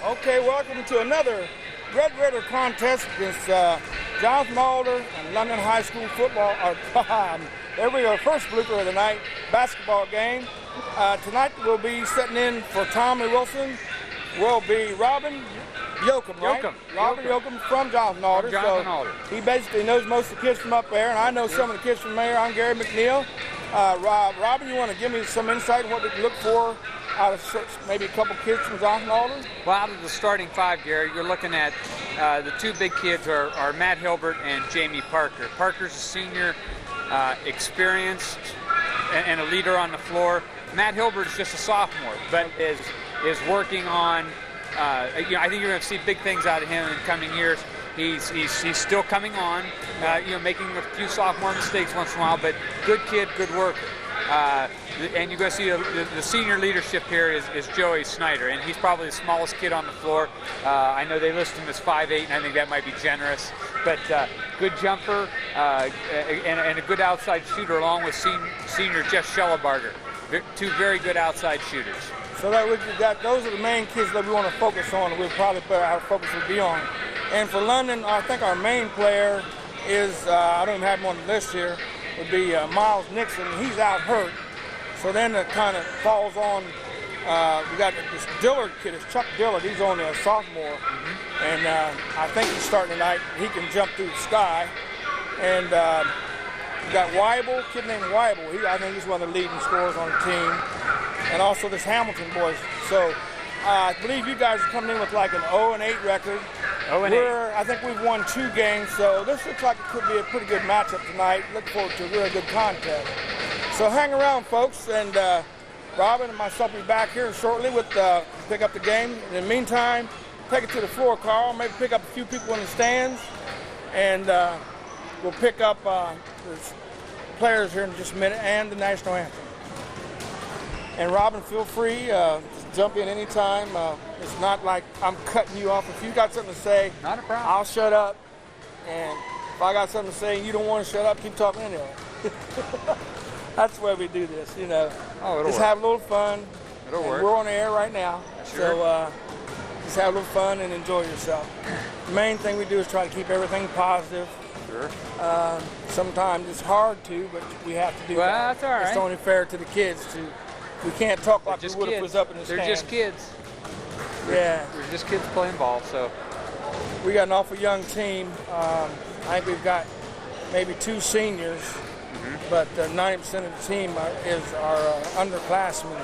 Okay, welcome to another Red Raider contest against Jonathan Alder and London High School football. There we go, first blooper of the night, basketball game. Tonight we'll be sitting in for Tommy Wilson. Will be Robin Yoakum, right? Robin Yoakum from Jonathan Alder. Alder. He basically knows most of the kids from up there, and I know some of the kids from there. I'm Gary McNeil. Robin, you want to give me some insight on what we can look for out of maybe a couple kids from Jonathan Alder? Well, out of the starting five, Gary, you're looking at the two big kids are Matt Hilbert and Jamie Parker. Parker's a senior, experienced, and a leader on the floor. Matt Hilbert is just a sophomore, but is working on. I think you're going to see big things out of him in coming years. He's still coming on, making a few sophomore mistakes once in a while, but good kid, good worker. And you're going to see the senior leadership here is Joey Snyder, and he's probably the smallest kid on the floor. I know they list him as 5'8", and I think that might be generous. But good jumper and a good outside shooter, along with senior Jeff Schellebarger. Two very good outside shooters. So those are the main kids that we want to focus on. We'll probably put our focus will be on. And for London, I think our main player is, I don't even have him on the list here, would be Miles Nixon. He's out hurt. So then it kind of falls on, we got this Dillard kid, it's Chuck Dillard. He's only a sophomore. Mm-hmm. And I think he's starting tonight. He can jump through the sky. And we got Weibel, a kid named Weibel. I think he's one of the leading scorers on the team. And also this Hamilton boys. So I believe you guys are coming in with like an 0-8 record. 0-8. I think we've won 2 games, so this looks like it could be a pretty good matchup tonight. Look forward to a really good contest. So hang around, folks, and Robin and myself will be back here shortly with pick up the game. In the meantime, take it to the floor, Carl. Maybe pick up a few people in the stands, and we'll pick up the players here in just a minute and the national anthem. And Robin, feel free, just jump in anytime. It's not like I'm cutting you off. If you got something to say, not a problem. I'll shut up. And if I got something to say and you don't want to shut up, keep talking anyway. That's the way we do this, Oh, just have a little fun. It'll work. We're on the air right now. Sure. So just have a little fun and enjoy yourself. The main thing we do is try to keep everything positive. Sure. Sometimes it's hard to, but we have to do that. Well, that's all right. It's only fair to the kids to. We can't talk like we would if it was up in the stands. They're just kids. Yeah. We're just kids playing ball, so. We got an awful young team. I think we've got maybe 2 seniors, but 90% of the team are underclassmen,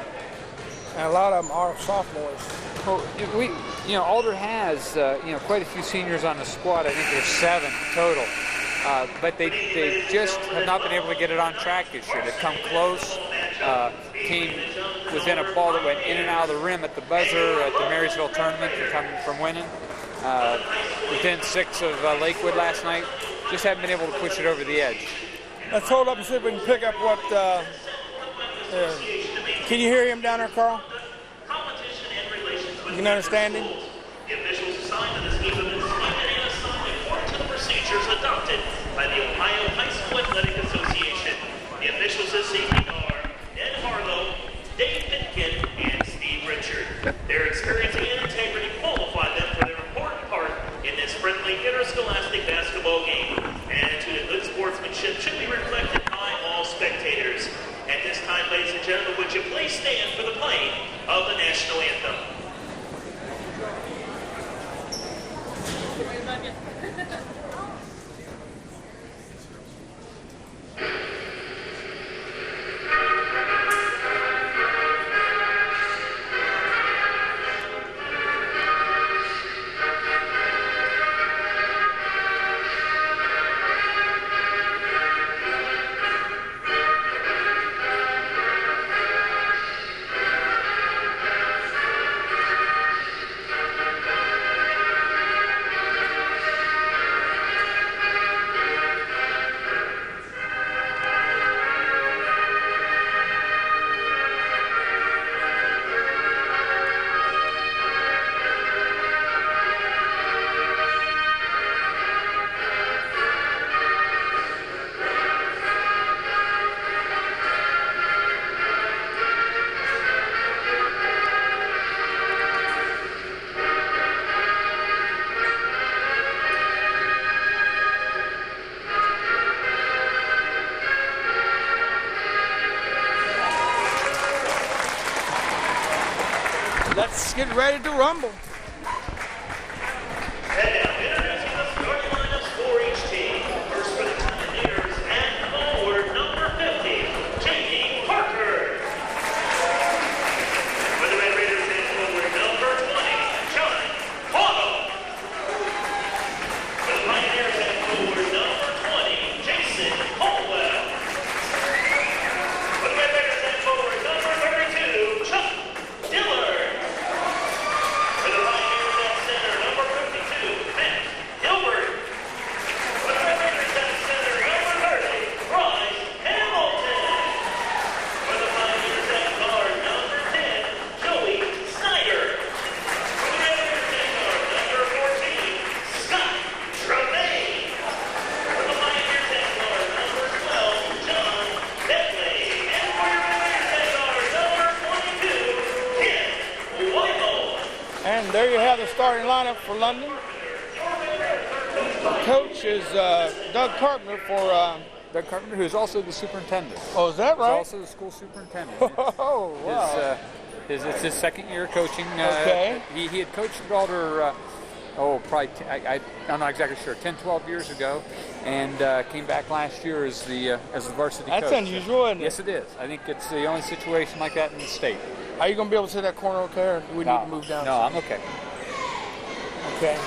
and a lot of them are sophomores. Well, Alder has, quite a few seniors on the squad. I think there's 7 total. But they just have not been able to get it on track this year. They've come close, came within a ball that went in and out of the rim at the buzzer at the Marysville tournament from winning. Within 6 of Lakewood last night. Just haven't been able to push it over the edge. Let's hold up and see if we can pick up what... can you hear him down there, Carl? You can understand him? The officials assigned to this game have been selected and assigned according to the procedures adopted by the Ohio High School Athletic Association. The officials this evening are Ed Harlow, Dave Pitkin, and Steve Richard. Their experience and integrity qualify them for their important part in this friendly interscholastic basketball game. An attitude of good sportsmanship should be reflected by all spectators. At this time, ladies and gentlemen, would you please stand for the playing of the national anthem? ready to rumble. And now introducing the starting lineups for each team. First for the Pioneers and forward number 50, J.D. Parker. For the Red Raiders and forward number 20, John Waddle. For the Pioneers and forward number 20, Jason Colwell. For the Red Raiders and forward number 32, Chuck Dillard. For the Pioneers at center, number 52, Matt Gilbert. For the Red Raiders at center, number 30, Bryce Hamilton. For the Pioneers at guard, number 10, Joey Snyder. For the Red Raiders at guard, number 14, Scott Tremaine. For the Pioneers at guard, number 12, John Bentley. And for your Red Raiders at guard, number 22, Ken Weibel. And there you have the starting lineup for London. The coach is Doug Carpenter for. Doug Carpenter, who's also the superintendent. Oh, is that He's right? also the school superintendent. Oh, wow. It's his second year coaching. Okay. He had coached at Alder, probably, I'm not exactly sure, 10, 12 years ago, and came back last year as the varsity coach. That's unusual, isn't it? Yes, it is. I think it's the only situation like that in the state. Are you going to be able to see that corner okay, or do we need to move down? No, I'm okay. Okay.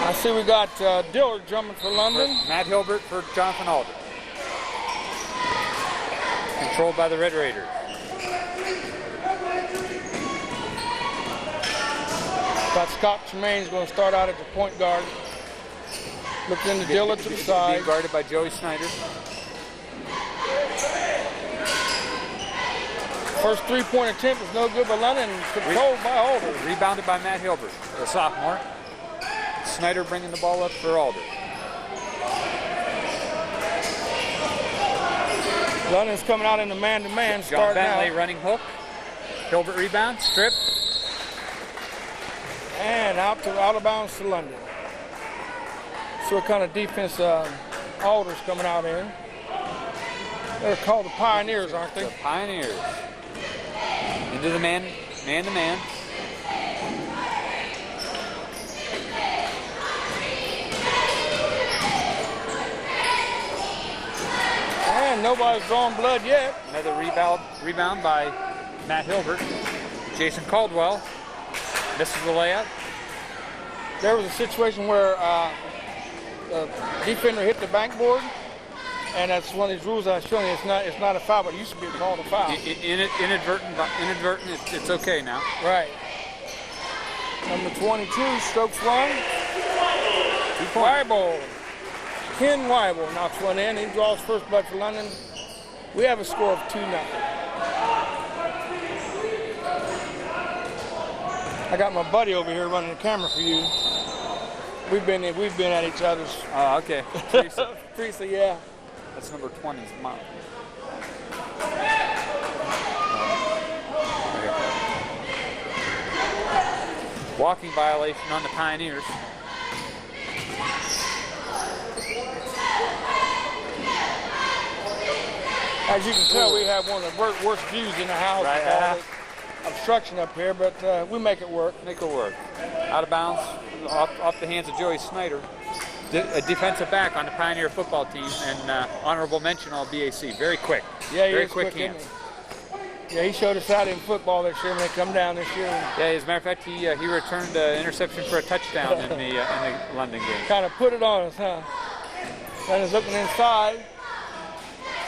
I see we got Dillard jumping for London. Matt Hilbert for Jonathan Alder. Controlled by the Red Raiders. Got Scott Tremaine's going to start out at the point guard. Looking into Dillard to the side. Being guarded by Joey Snyder. First three-point attempt was no good, but London controlled by Alder. Rebounded by Matt Hilbert, the sophomore. Snyder bringing the ball up for Alder. London's coming out in the man-to-man, John starting Bentley out. running hook. Hilbert rebound, strip. And out of bounds to London. So what kind of defense Alder's coming out in. They're called the Pioneers, aren't they? The Pioneers. Into the man-to-man. And nobody's drawn blood yet. Another rebound by Matt Hilbert. Jason Caldwell misses the layup. There was a situation where the defender hit the backboard, and that's one of these rules I was showing you. It's not a foul, but it used to be called a foul. Inadvertent, it's okay now. Right. Number 22 strokes one. 2 points. Weibel. Ken Weibel knocks one in. He draws first blood for London. We have a score of 2-0. I got my buddy over here running the camera for you. We've been at each other's. Oh, okay. Teresa, yeah. That's number 20's mom. Walking violation on the Pioneers. As you can tell, we have one of the worst views in the house. Right, with all the obstruction up here, but we make it work. Make it work. Out of bounds, off the hands of Joey Snyder. A defensive back on the Pioneer football team, and honorable mention all BAC. Very quick. Yeah, very quick hands. Yeah, he showed us out in football this year when they come down this year. Yeah, as a matter of fact, he returned an interception for a touchdown in the London game. Kind of put it on us, huh? London's looking inside.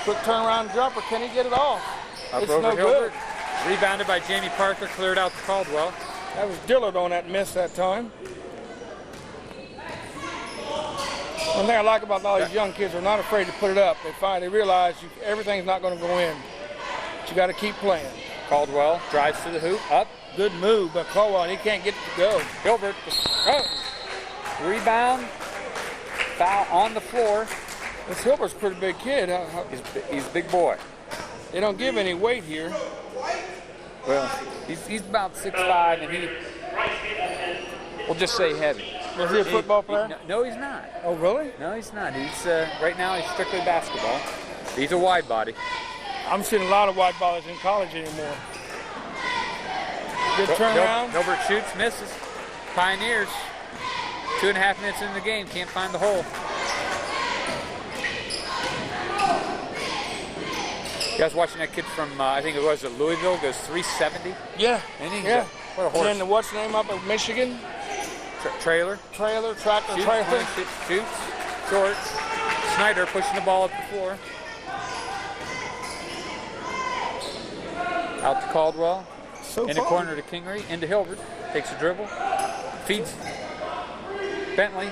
Quick turnaround jumper. Can he get it off? Up it's over no Hilbert. good. Rebounded by Jamie Parker, cleared out to Caldwell. That was Dillard on that miss that time. One thing I like about all these young kids, they're not afraid to put it up. They realize everything's not going to go in. But you got to keep playing. Caldwell drives to the hoop, up. Good move, but Caldwell, he can't get it to go. Hilbert, rebound, foul on the floor. This Hilbert's a pretty big kid. He's a big boy. They don't give any weight here. Well, he's about 6'5", and we'll just say heavy. Was he a football player? No, he's not. Oh, really? No, he's not. He's right now he's strictly basketball. He's a wide body. I'm seeing a lot of wide bodies in college anymore. Good turnaround. Hilbert shoots, misses. Pioneers, 2.5 minutes into the game, can't find the hole. You guys watching that kid from, I think it was at Louisville, goes 370? Yeah. Yeah. What a horse. And then what's the name up at Michigan? Trailer. Tractor Shoots, trailer. Shoots, shorts. Snyder pushing the ball up the floor. Out to Caldwell. So in the corner to Kingery. Into Hilbert. Takes a dribble. Feeds Bentley.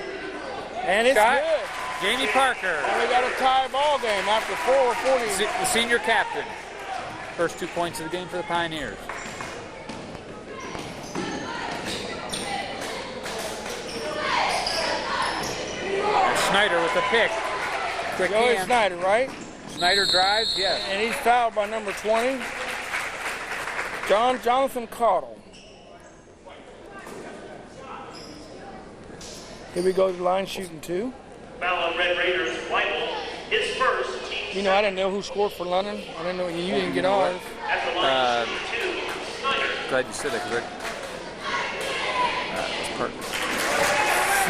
And it's Shot. good. Jamie Parker. And we got a tie ball game after 4:40. The senior captain. First 2 points of the game for the Pioneers. And Snyder with the pick. Quick Joey hand. Snyder, right? Snyder drives, yes. And he's fouled by number 20, Jonathan Cottle. Here we go to the line shooting 2. Foul on Red Raiders, Weibel, his first team. You know, I didn't know who scored for London. I didn't know you didn't get ours. At the line shooting 2, Snyder. Glad you said that, because it's Parker.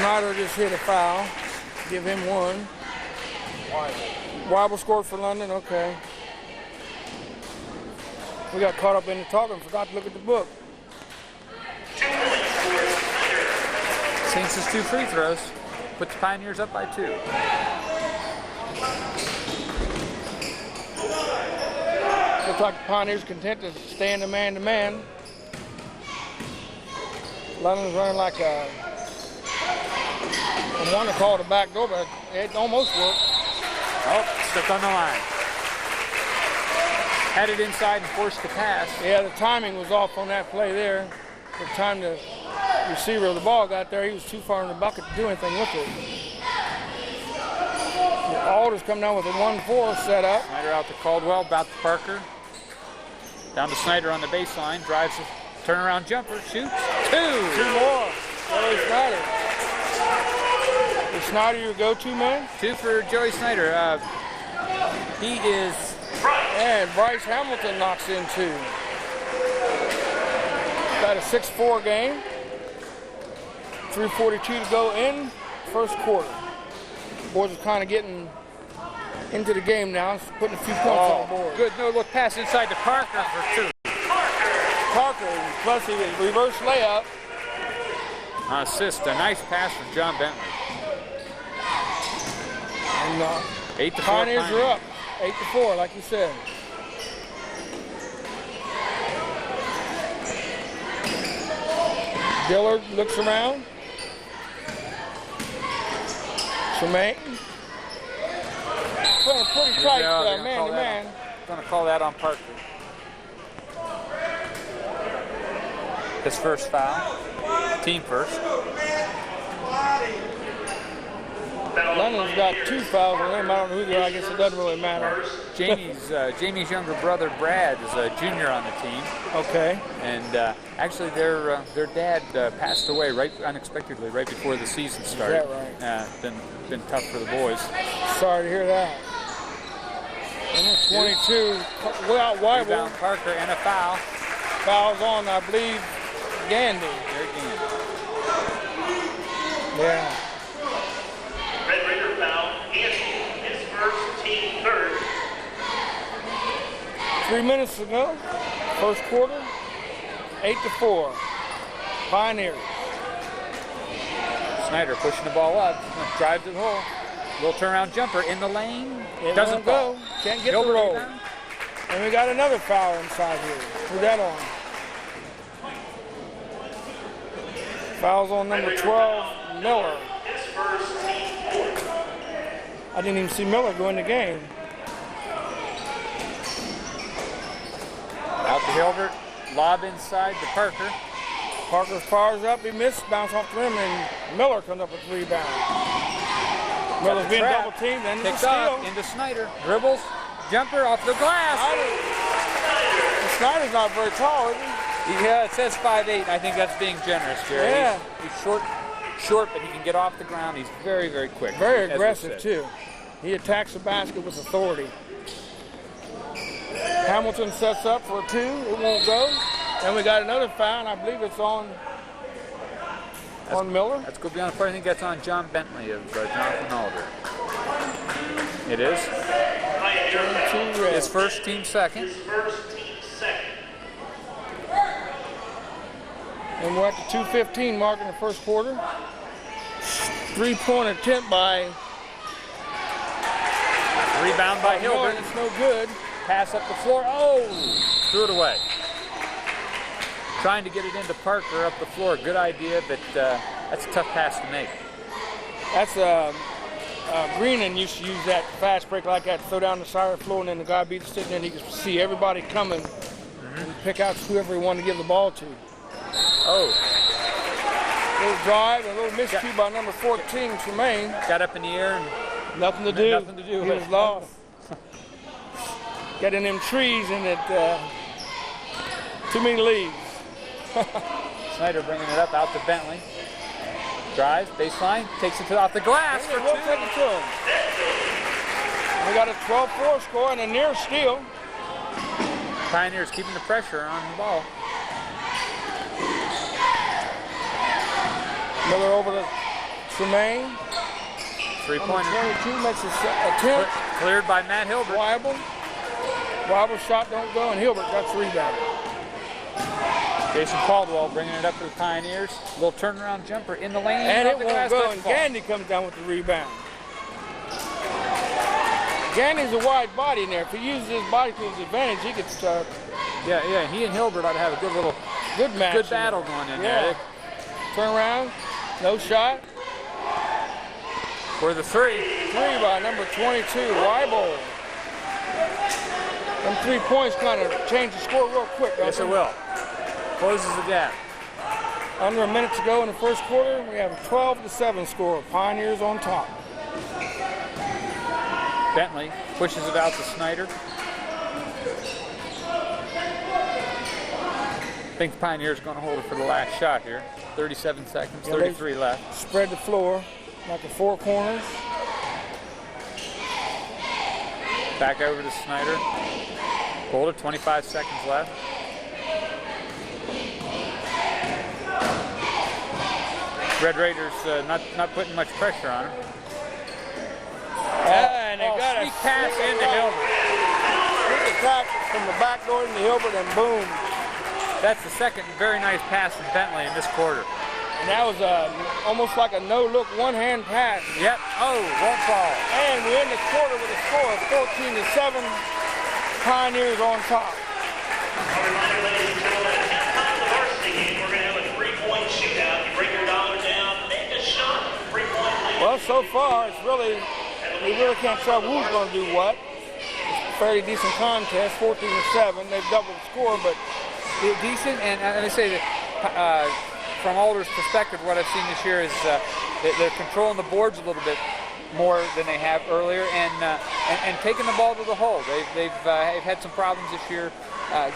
Snyder just hit a foul. Give him 1. Weibel scored for London, okay. We got caught up in the talk and forgot to look at the book. 2 points for Snyder. Saints' 2 free throws. Puts Pioneers up by 2. Looks like the Pioneers content to stay in the man-to-man. London's running like a... I want to call it a back door, but it almost worked. Oh, stuck on the line. Had it inside and forced the pass. Yeah, the timing was off on that play there. The time the receiver of the ball got there, he was too far in the bucket to do anything with it. Alder's come down with a 1-4 setup. Snyder out to Caldwell, about to Parker. Down to Snyder on the baseline, drives a turnaround jumper, shoots. 2! 2 more. Joey Snyder. Is Snyder your go-to man? 2 for Joey Snyder. He is... And Bryce Hamilton knocks in 2. Got a 6-4 game. 3:42 to go in first quarter. Boys are kind of getting into the game now, putting a few points on the board. Good no-look pass inside to Parker for 2. Parker, plus he was reverse layup. Assist, a nice pass from John Bentley. And 8 to 4. Pioneers are up, 8-4, like you said. Dillard looks around. Tremaine. Playing pretty tight man-to-man. Going to call that on Parker. His first foul. Team first. London's got 2 fouls on him. I don't know who they are. I guess it doesn't really matter. Jamie's younger brother Brad is a junior on the team. Okay. And actually, their dad passed away unexpectedly right before the season started. Is that right? Been tough for the boys. Sorry to hear that. And 22. Well, Weibel. Rebound Parker and a foul. Fouls on, I believe, Gandy. Yeah. Red Raider foul, Anthony, his first, team third. 3 minutes to go. First quarter. 8-4. Pioneers. Snyder pushing the ball up. Drive to the hole. Little turnaround jumper in the lane. It Doesn't go. fall. Can't get the roll. Rebound. And we got another foul inside here. Put that on. Fouls on number 12, Miller. His first, team fourth. I didn't even see Miller go in the game. Out to Hilbert. Lob inside to Parker. Parker fires up, he missed, bounce off the rim, and Miller comes up with 3 rebound. Miller's being double teamed, then it's a Picks up steal. into Snyder. Dribbles. Jumper off the glass. Snyder's not very tall, is he? Yeah, it says 5'8". I think that's being generous, Jerry. Yeah. He's short, but he can get off the ground. He's very, very quick. Very as we aggressive, said. too. He attacks the basket with authority. Hamilton sets up for a 2. It won't go. And we got another foul, and I believe it's on Miller. That's going to be on the floor. I think that's on John Bentley of Jonathan Alder. It is. His first, team second. And we're at the 2:15 mark in the first quarter. 3-point attempt by Rebound by Hilbert. It's no good. Pass up the floor. Oh! Threw it away. Trying to get it into Parker up the floor. Good idea, but that's a tough pass to make. That's Greenan used to use that fast break like that, throw down the side of the floor, and then the guy beats sitting there, and he could see everybody coming and pick out whoever he wanted to give the ball to. Oh. Little drive and a little miscue by number 14, Tremaine. Got up in the air and nothing to do. Nothing to do. He was lost. Got in them trees and it too many leaves. Snyder bringing it up out to Bentley. Drives, baseline, takes it off the glass for 2. We'll take it to him. We got a 12-4 score and a near steal. Pioneers keeping the pressure on the ball. Miller over to Tremaine. 3-pointer. 22 makes a attempt. Cleared by Matt Hilbert. Weibel shot don't go, and Hilbert got the rebound. Jason Caldwell bringing it up for the Pioneers. Little turnaround jumper in the lane. And it won't go, and Gandy comes down with the rebound. Gandy's a wide body in there. If he uses his body to his advantage, he could start. Yeah, he and Hilbert ought to have a good match. Good battle going in there. Turn around, no shot. For the 3. 3 by number 22, Weibel. Them 3 points kind of change the score real quick. Yes, it will. Closes the gap. Under a minute to go in the first quarter, we have a 12-7 score. Pioneers on top. Bentley pushes it out to Snyder. I think the Pioneers are going to hold it for the last shot here. 37 seconds, 33 left. Spread the floor like the 4 corners. Back over to Snyder. Hold it, 25 seconds left. Red Raiders not putting much pressure on him. And they got a pass into Hilbert. Sneak attack from the back door into Hilbert, and boom. That's the second very nice pass from Bentley in this quarter. And that was almost like a no-look one-hand pass. Yep. Oh, won't fall. And we end the quarter with a score of 14-7. Pioneers on top. A reminder, ladies and gentlemen, at halftime of the varsity game, we're going to have a 3-point shootout. You bring your dollar down, make a shot, 3-point lead. Well, so far, we really can't tell who's going to do what. It's a fairly decent contest, 14-7. They've doubled the score, but decent. And I say that from Alder's perspective, what I've seen this year is they're controlling the boards a little bit more than they have earlier, and taking the ball to the hole. They've had some problems this year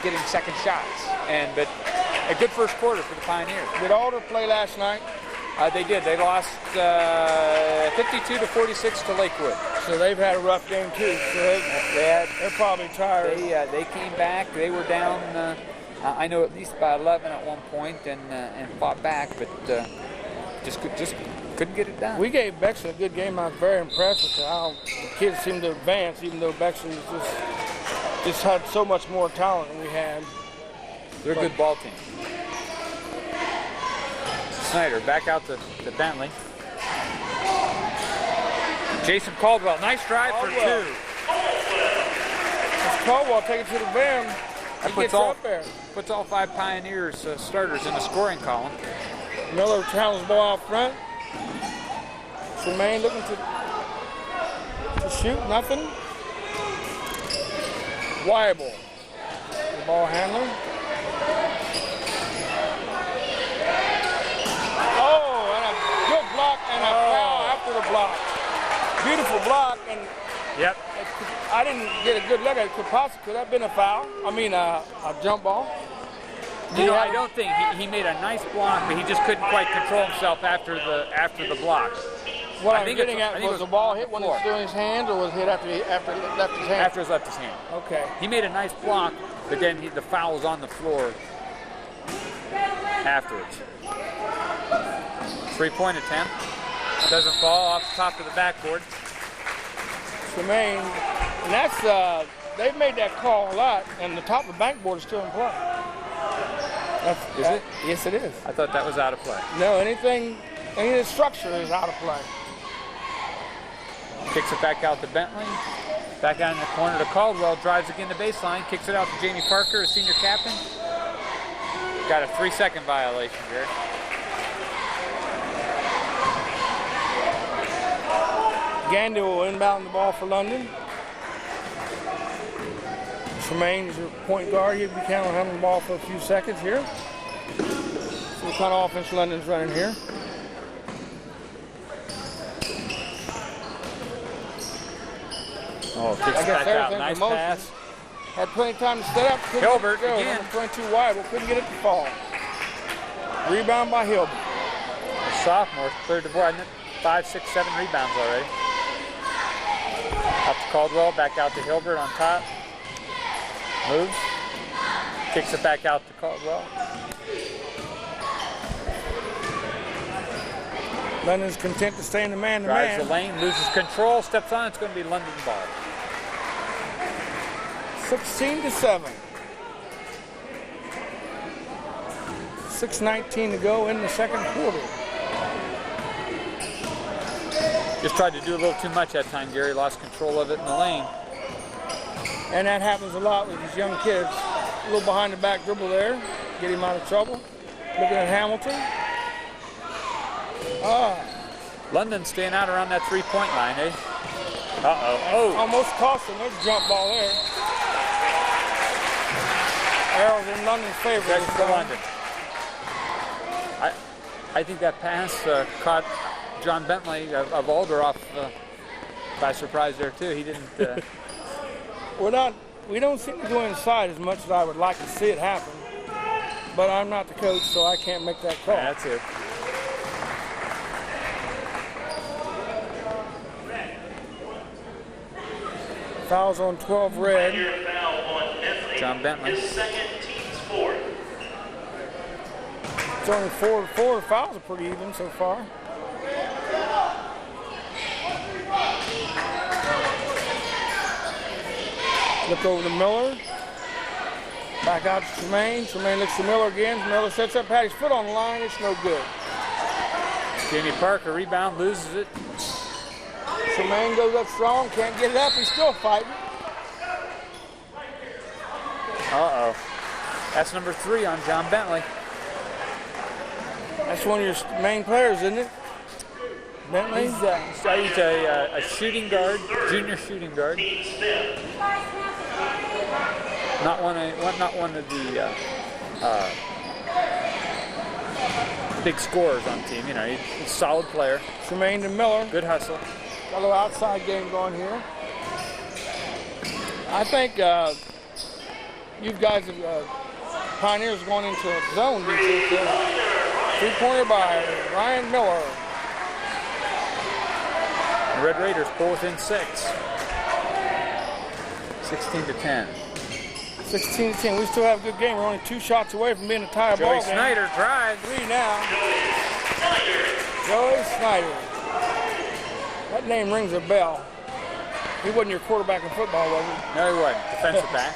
getting second shots, but a good first quarter for the Pioneers. Did Alder play last night? They did. They lost 52-46 to Lakewood. So they've had a rough game too. So they're probably tired. They came back. They were down. I know at least by 11 at one point, and fought back, but just couldn't get it done. We gave Bexley a good game. I was very impressed with how the kids seemed to advance, even though Bexley just had so much more talent than we had. They're a good ball team. Snyder back out to Bentley. Jason Caldwell, nice drive for 2. It's Caldwell taking it to the rim. He gets up there. Puts all 5 Pioneers starters in the scoring column. Miller challenge the ball out front. Tremaine looking to shoot, nothing. Weibel, the ball handler. Oh, and a good block and a foul after the block. Beautiful block, and yep. I didn't get a good look at it. Could that have been a foul? I mean, a jump ball? I don't think he made a nice block, but he just couldn't quite control himself after the block. What I'm getting at was the ball hit when it was still in his hand, or was it hit after he left his hand? After he left his hand. Okay. He made a nice block, but then the foul was on the floor. afterwards. 3-point attempt. Doesn't fall off the top of the backboard. Tremaine, and that's, they've made that call a lot, and the top of the backboard is still in play. Is it? Yes, it is. I thought that was out of play. No, any of the structure is out of play. Kicks it back out to Bentley. Back out in the corner to Caldwell. Drives again to baseline. Kicks it out to Jamie Parker, a senior captain. Got a 3-second violation, Gary. Gandy will inbound the ball for London. Tremaine is your point guard. He'll be counting on the ball for a few seconds here. See what kind of offense London's running here. Oh, kicks it back out. Nice pass. Had plenty of time to set up. Hilbert again. 22 wide, but couldn't get it to fall. Rebound by Hilbert. The sophomore cleared the board. 5, 6, 7 rebounds already. Up to Caldwell, back out to Hilbert on top. Moves. Kicks it back out to Caldwell. London's content to stay in the man-to-man. Drives the lane, loses control, steps on. It's going to be London ball. 16-7. 6:19 to go in the second quarter. Just tried to do a little too much that time, Gary. Lost control of it in the lane. And that happens a lot with these young kids. A little behind the back dribble there. Get him out of trouble. Looking at Hamilton. London staying out around that 3-point line, eh? Uh-oh. Almost cost him. There's a jump ball there. Arrows in London's favor. Back to London. I think that pass caught John Bentley of Alder off by surprise there too. He didn't. We don't seem to go inside as much as I would like to see it happen. But I'm not the coach, so I can't make that call. Yeah, that's it. Fouls on 12 red. Foul on Bentley. John Bentley. His second, team's fourth. It's only 4-4. Fouls are pretty even so far. Look over to Miller. Back out to Tremaine. Tremaine looks to Miller again. Miller sets up, had his foot on the line. It's no good. Jamie Parker rebound, loses it. Tremaine goes up strong, can't get it up. He's still fighting. Uh-oh. That's number 3 on John Bentley. That's one of your main players, isn't it? Bentley? He's a shooting guard, junior shooting guard. Not one of the big scorers on the team. You know, he's a solid player. Tremaine to Miller. Good hustle. Got a little outside game going here. I think you guys have Pioneers going into a zone defense. 3-pointer by Ryan Miller. The Red Raiders pull within 6. 16-10. 16-10. We still have a good game. We're only 2 shots away from being a tie ball game. Joey Snyder drives. 3 now. Joey Snyder. That name rings a bell. He wasn't your quarterback in football, was he? No, he wasn't. Defensive back.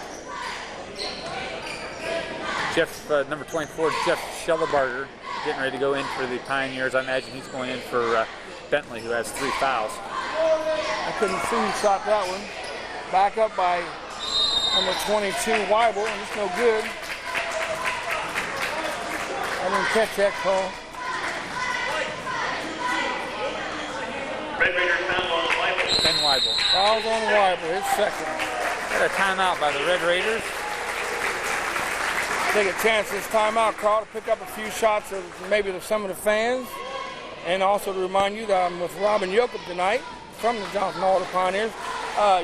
Number 24, Jeff Schellebarger, getting ready to go in for the Pioneers. I imagine he's going in for Bentley, who has 3 fouls. I couldn't see who shot that one. Back up by number 22, Weibel, and it's no good. I didn't catch that call. Red Raider foul on Weibel. Ken Weibel. Fouls on Weibel, his second. Got a timeout by the Red Raiders. Take a chance this timeout call to pick up a few shots of maybe some of the fans. And also to remind you that I'm with Robin Yoakup tonight from the Johnson Alder Pioneers.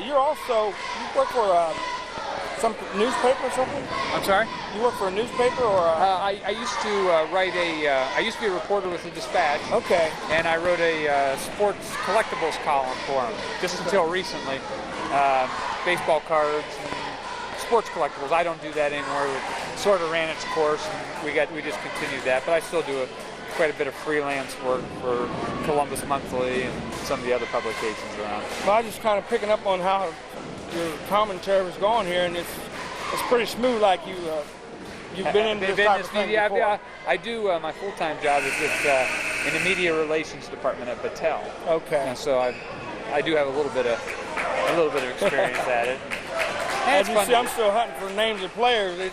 You work for some newspaper or something? I'm sorry? You work for a newspaper or I used to I used to be a reporter with the Dispatch. Okay. And I wrote a sports collectibles column for them just until recently. Baseball cards, and sports collectibles. I don't do that anymore. It sort of ran its course, and we just continued that. But I still do quite a bit of freelance work for Columbus Monthly and some of the other publications around. Well, I was just kind of picking up on how your commentary was going here, and it's pretty smooth. Like you've been in this type of thing before. I do. My full-time job is in the media relations department at Battelle. Okay. And so I do have a little bit of experience at it. As you see, I'm still hunting for names of players. We're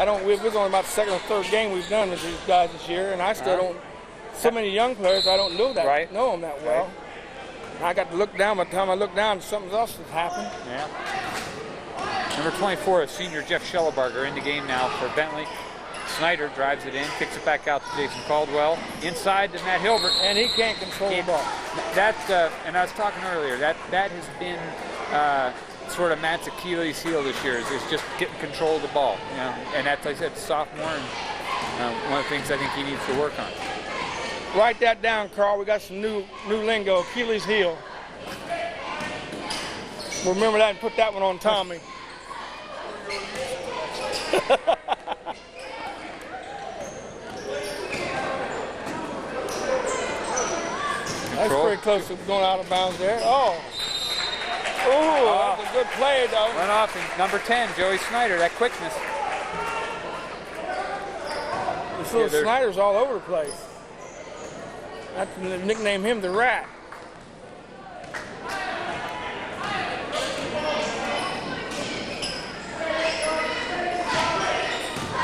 only about the second or third game we've done with these guys this year, and I still don't. So many young players, I don't know them that well. Right. And I got to look down. By the time I look down, something else has happened. Yeah. Number 24 is senior Jeff Schellebarger in the game now for Bentley. Snyder drives it in, kicks it back out to Jason Caldwell. Inside to Matt Hilbert. And he can't control the ball. And I was talking earlier, that has been sort of Matt's Achilles heel this year, is just getting control of the ball. You know? And that's, like I said, sophomore, and one of the things I think he needs to work on. Write that down, Carl. We got some new lingo, Achilles heel. Remember that and put that one on Tommy. That's pretty close to going out of bounds there. Oh. Ooh, that was a good play, though. Went off in number 10, Joey Snyder, that quickness. This little Snyder's all over the place. I can nickname him the Rat.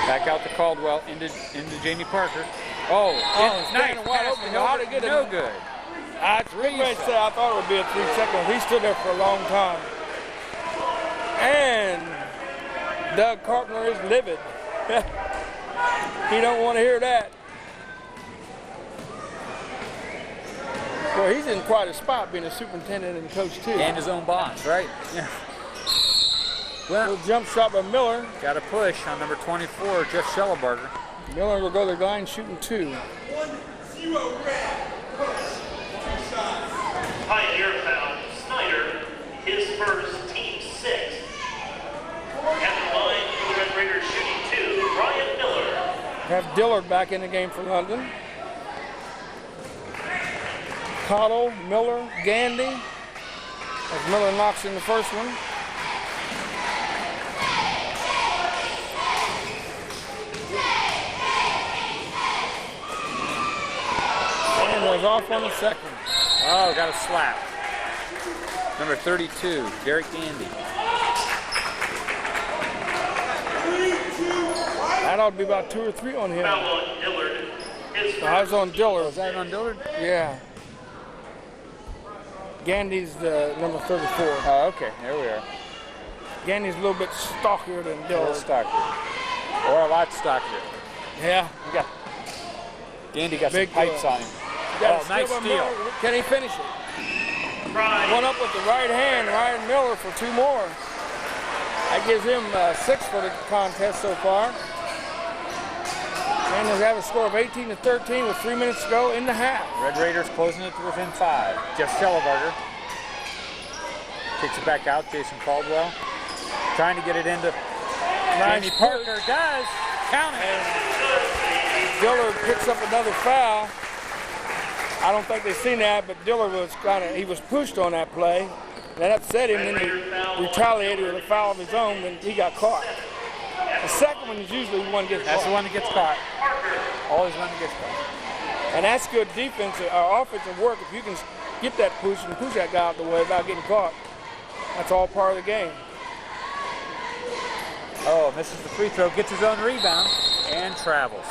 Back out to Caldwell, into Jamie Parker. Oh, nice. Wide open. How to get no him? Good. I thought it would be a 3 second. He stood there for a long time. And Doug Carpenter is livid. He don't want to hear that. Well, he's in quite a spot being a superintendent and coach too. And his own boss, right? Yeah. Well, little jump shot by Miller. Got a push on number 24, Jeff Schellebarger. Miller will go to the line shooting 2. Pioneer foul, Snyder, his first, team 6. At the line for the Red Raiders shooting 2, Brian Miller. Have Dillard back in the game for London. Cottle, Miller, Gandy. As Miller knocks in the first one. And was off on the second. Oh, got a slap. Number 32, Derek Gandy. That ought to be about 2 or 3 on him. Foul on Dillard. I was on Dillard. Was that on Dillard? Yeah. Gandy's the number 34. Oh, okay. There we are. Gandy's a little bit stockier than A little Dillard. stockier. Or a lot stockier. Yeah. Gandy got Big some pipes on him. Got a nice by steal. Miller. Can he finish it? One up with the right hand, Ryan Miller for 2 more. That gives him 6 for the contest so far. And they have a score of 18-13 with 3 minutes to go in the half. Red Raiders closing it to within 5. Jeff Schellebarger kicks it back out. Jason Caldwell trying to get it into Jamie Parker. Does. Count it. And Dillard picks up another foul. I don't think they've seen that, but Dillard was he was pushed on that play. That upset him, and then he retaliated with a foul of his own, and he got caught. The second one is usually the one that gets caught. That's the one that gets caught. Always one that gets caught. And that's good defense or offensive work. If you can get that push and push that guy out the way without getting caught, that's all part of the game. Oh, misses the free throw, gets his own rebound, and travels.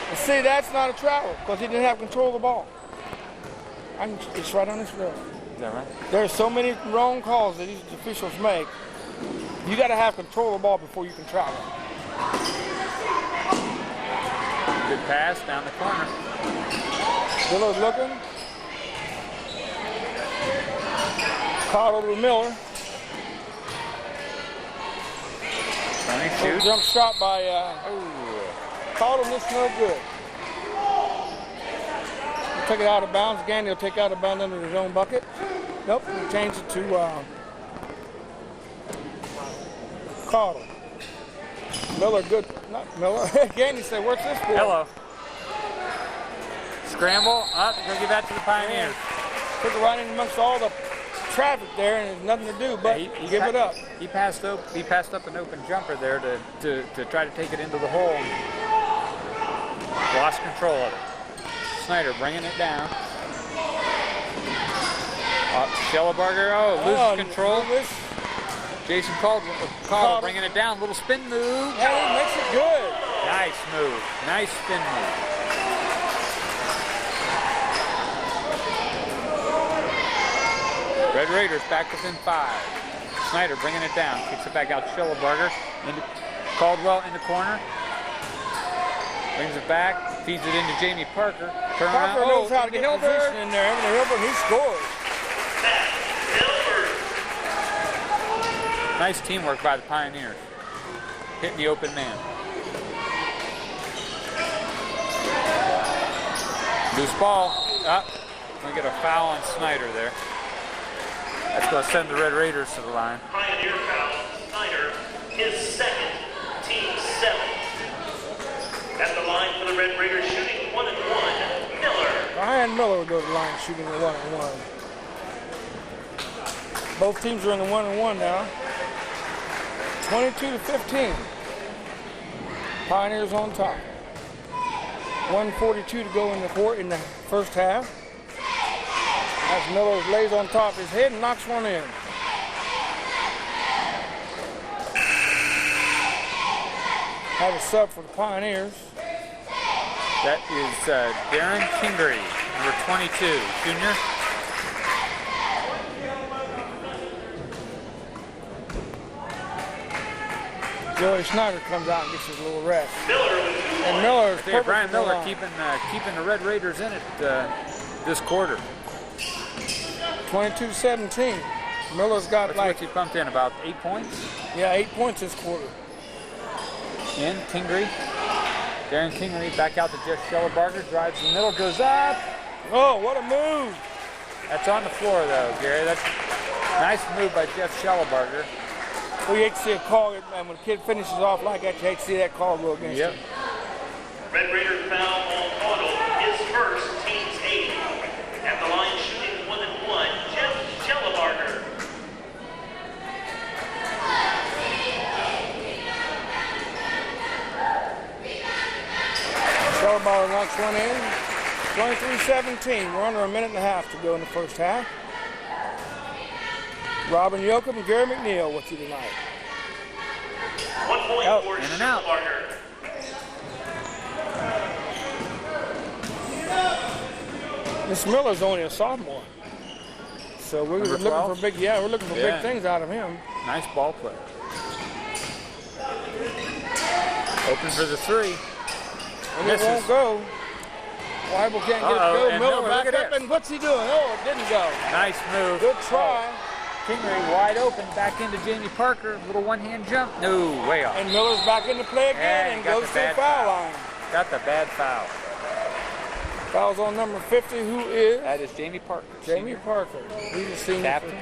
And see, that's not a travel because he didn't have control of the ball. It's right on his field. Is that right? There are so many wrong calls that these officials make. You got to have control of the ball before you can travel. Good pass down the corner. Dillard's looking. Caught over to Miller. Shoots. Jump shot by Caught him. This no good. He'll take it out of bounds. Gandy will take out of bounds under his own bucket. Nope, he changed it to caught him. Miller, good, not Miller. Gandy said, what's this for? Hello. Scramble, up, go give that to the Pioneers. Took it right in amongst all the traffic there, and there's nothing to do but give it up. He passed up an open jumper there to try to take it into the hole. Lost control of it. Snyder bringing it down. Schellebarger, loses control. Jason Caldwell bringing it down. Little spin move. Yeah, he makes it good. Nice move. Nice spin move. Red Raiders back within 5. Snyder bringing it down. Kicks it back out to Schellebarger. Into Caldwell in the corner. Brings it back. Feeds it into Jamie Parker. Turn around. Parker knows how to get position in there. Evan Hilbert, he scores. Nice teamwork by the Pioneers. Hitting the open man. Loose ball. Up. We'll get a foul on Snyder there. That's going to send the Red Raiders to the line. Pioneer foul. Snyder, his second, team 7. At the line for the Red Raiders, shooting 1-1, Miller. Ryan Miller will go to the line shooting the 1-1. Both teams are in the 1-1 now. 22-15. Pioneers on top. 1:42 to go in the first half. As Miller lays on top of his head and knocks one in. Have a sub for the Pioneers. That is Darren Kingery, number 22, junior. Joey Snyder comes out and gets his little rest. And Miller Miller's Brian Miller keeping the Red Raiders in it this quarter. 22-17. Miller's got What's he pumped in, about 8 points? Yeah, 8 points this quarter. In, Kingery. Darren Kingery back out to Jeff Schellebarger, drives the middle, goes up. Oh, what a move. That's on the floor though, Gary. That's a nice move by Jeff Schellebarger. Well, you hate to see a call, and when a kid finishes off like that, you hate to see that call go against him. Red Raider foul on Otto, his first, team's 8. At the line shooting 1-1, Jeff Schellebarger. Schellebarger knocks one in. 23-17. We're under a minute and a half to go in the first half. Robin Yoakum and Gary McNeil with you tonight. 1 point for in and out. Schellebarger. Miss Miller's only a sophomore, so we're looking for big. Yeah, we're looking for big things out of him. Nice ball play. Open for the 3. And it won't go. Weibel can't get it to go. Miller back up, and what's he doing? Oh, it didn't go. Nice move. Good try. Kingery wide open, back into Jamie Parker. Little one-hand jump. No, way off. And Miller's back into play again and goes to the foul line. Got the bad foul. Foul's on number 50, who is? That is Jamie Parker. Jamie Parker. He's a senior. Captain.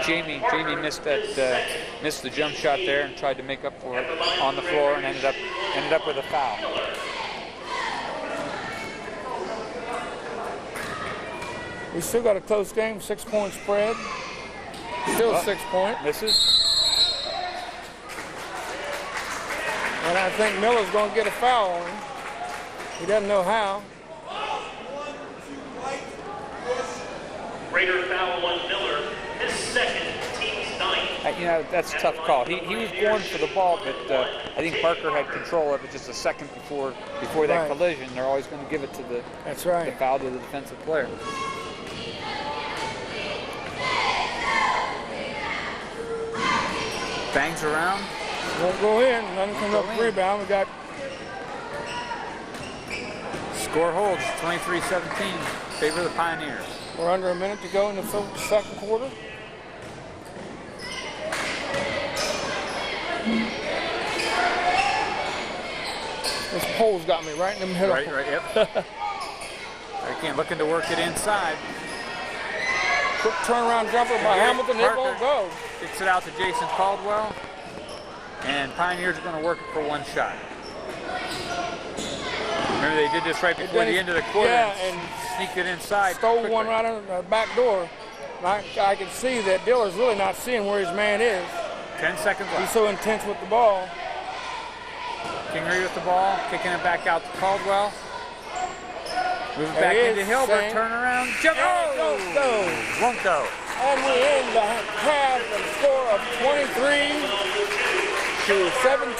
Jamie missed the jump shot there and tried to make up for it on the floor and ended up with a foul. We still got a close game, 6-point spread. Still 6 point. Misses. And I think Miller's going to get a foul on him. He doesn't know how. Raider foul on Miller, his second, team's 9th. That's a tough call. He was going for the ball, but I think Parker had control of it just a second before that collision. They're always going to give it to the foul to the defensive player. Bangs around. Won't go in. Nothing comes up rebound. We got. Score holds 23-17. Favor of the Pioneers. We're under a minute to go in the second quarter. This pole's got me right in the middle. Right, yep. Again, looking to work it inside. Quick turnaround jumper by Hamilton. It won't go. Kicks it out to Jason Caldwell. and Pioneers are going to work it for one shot. Remember, they did this right before the end of the quarter. Yeah, and sneaked it inside. Stole quickly. one right on the back door. I can see that Diller's really not seeing where his man is. 10 seconds left. He's so intense with the ball. Kingery with the ball, kicking it back out to Caldwell. Moving back into Hilbert, turn around, jump, won't go. And we end the half with a score of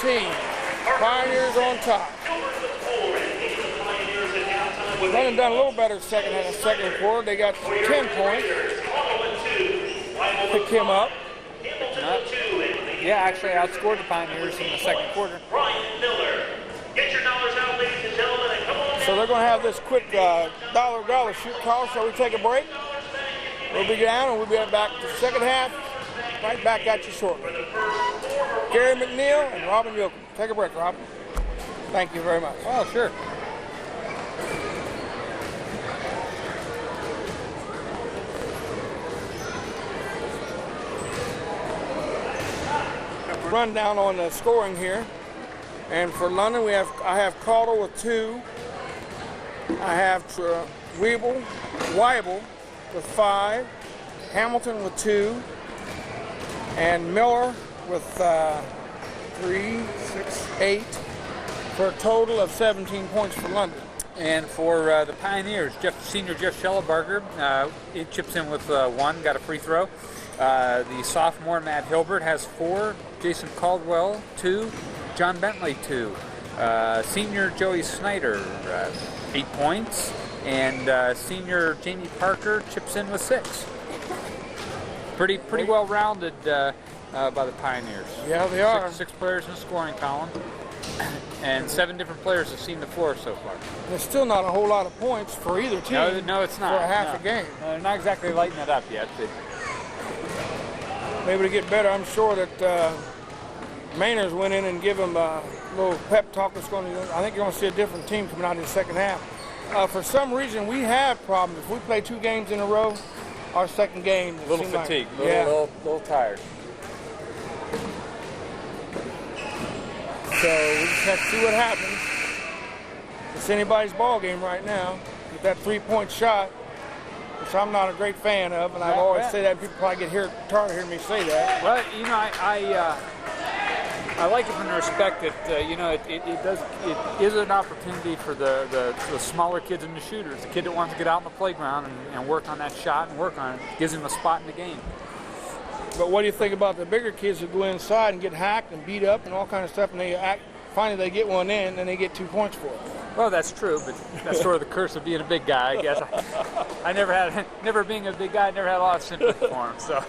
23-17. Pioneers on top. London done a little better second quarter. They got 10 points. Pick him up. Yeah, actually outscored the Pioneers in the second quarter. Get your dollars out, ladies and gentlemen, and come on. So they're going to have this quick dollar shoot call. Shall we take a break? We'll be down and we'll be back to the second half. Right back at you shortly. Gary McNeil and Robin Yoakum. Take a break, Robin. Thank you very much. Oh, sure. Rundown on the scoring here. And for London, I have Caldwell with 2. I have Weibel with 5. Hamilton with 2. And Miller with 3, 6, 8. For a total of 17 points for London. And for the Pioneers, senior Jeff Schellebarger, he chips in with 1, got a free throw. The sophomore Matt Hilbert has 4. Jason Caldwell 2. John Bentley 2. Senior Joey Snyder 8 points, and senior Jamie Parker chips in with 6. Pretty well rounded by the Pioneers. Yeah, they are. 6 players in the scoring column, and 7 different players have seen the floor so far. There's still not a whole lot of points for either team. No, it's not. For a half a game. They're not exactly lighting it up yet. Maybe to get better, I'm sure that Mainers went in and give them a little pep talk. I think you're going to see a different team coming out in the second half. For some reason, we have problems. If we play 2 games in a row, our second game a little fatigued, like, little tired. So we just have to see what happens. It's anybody's ball game right now with that 3-point shot, which I'm not a great fan of, and I've always said that. And people probably get tired of hearing me say that. Well, you know, I like it from the respect that you know it is an opportunity for the smaller kids and the shooters. The kid that wants to get out on the playground and work on that shot and work on it gives him a spot in the game. But what do you think about the bigger kids who go inside and get hacked and beat up and all kind of stuff, and finally they get one in and they get 2 points for it? Well, that's true, but that's sort of the curse of being a big guy, I guess. I never being a big guy, I never had a lot of sympathy for him. So.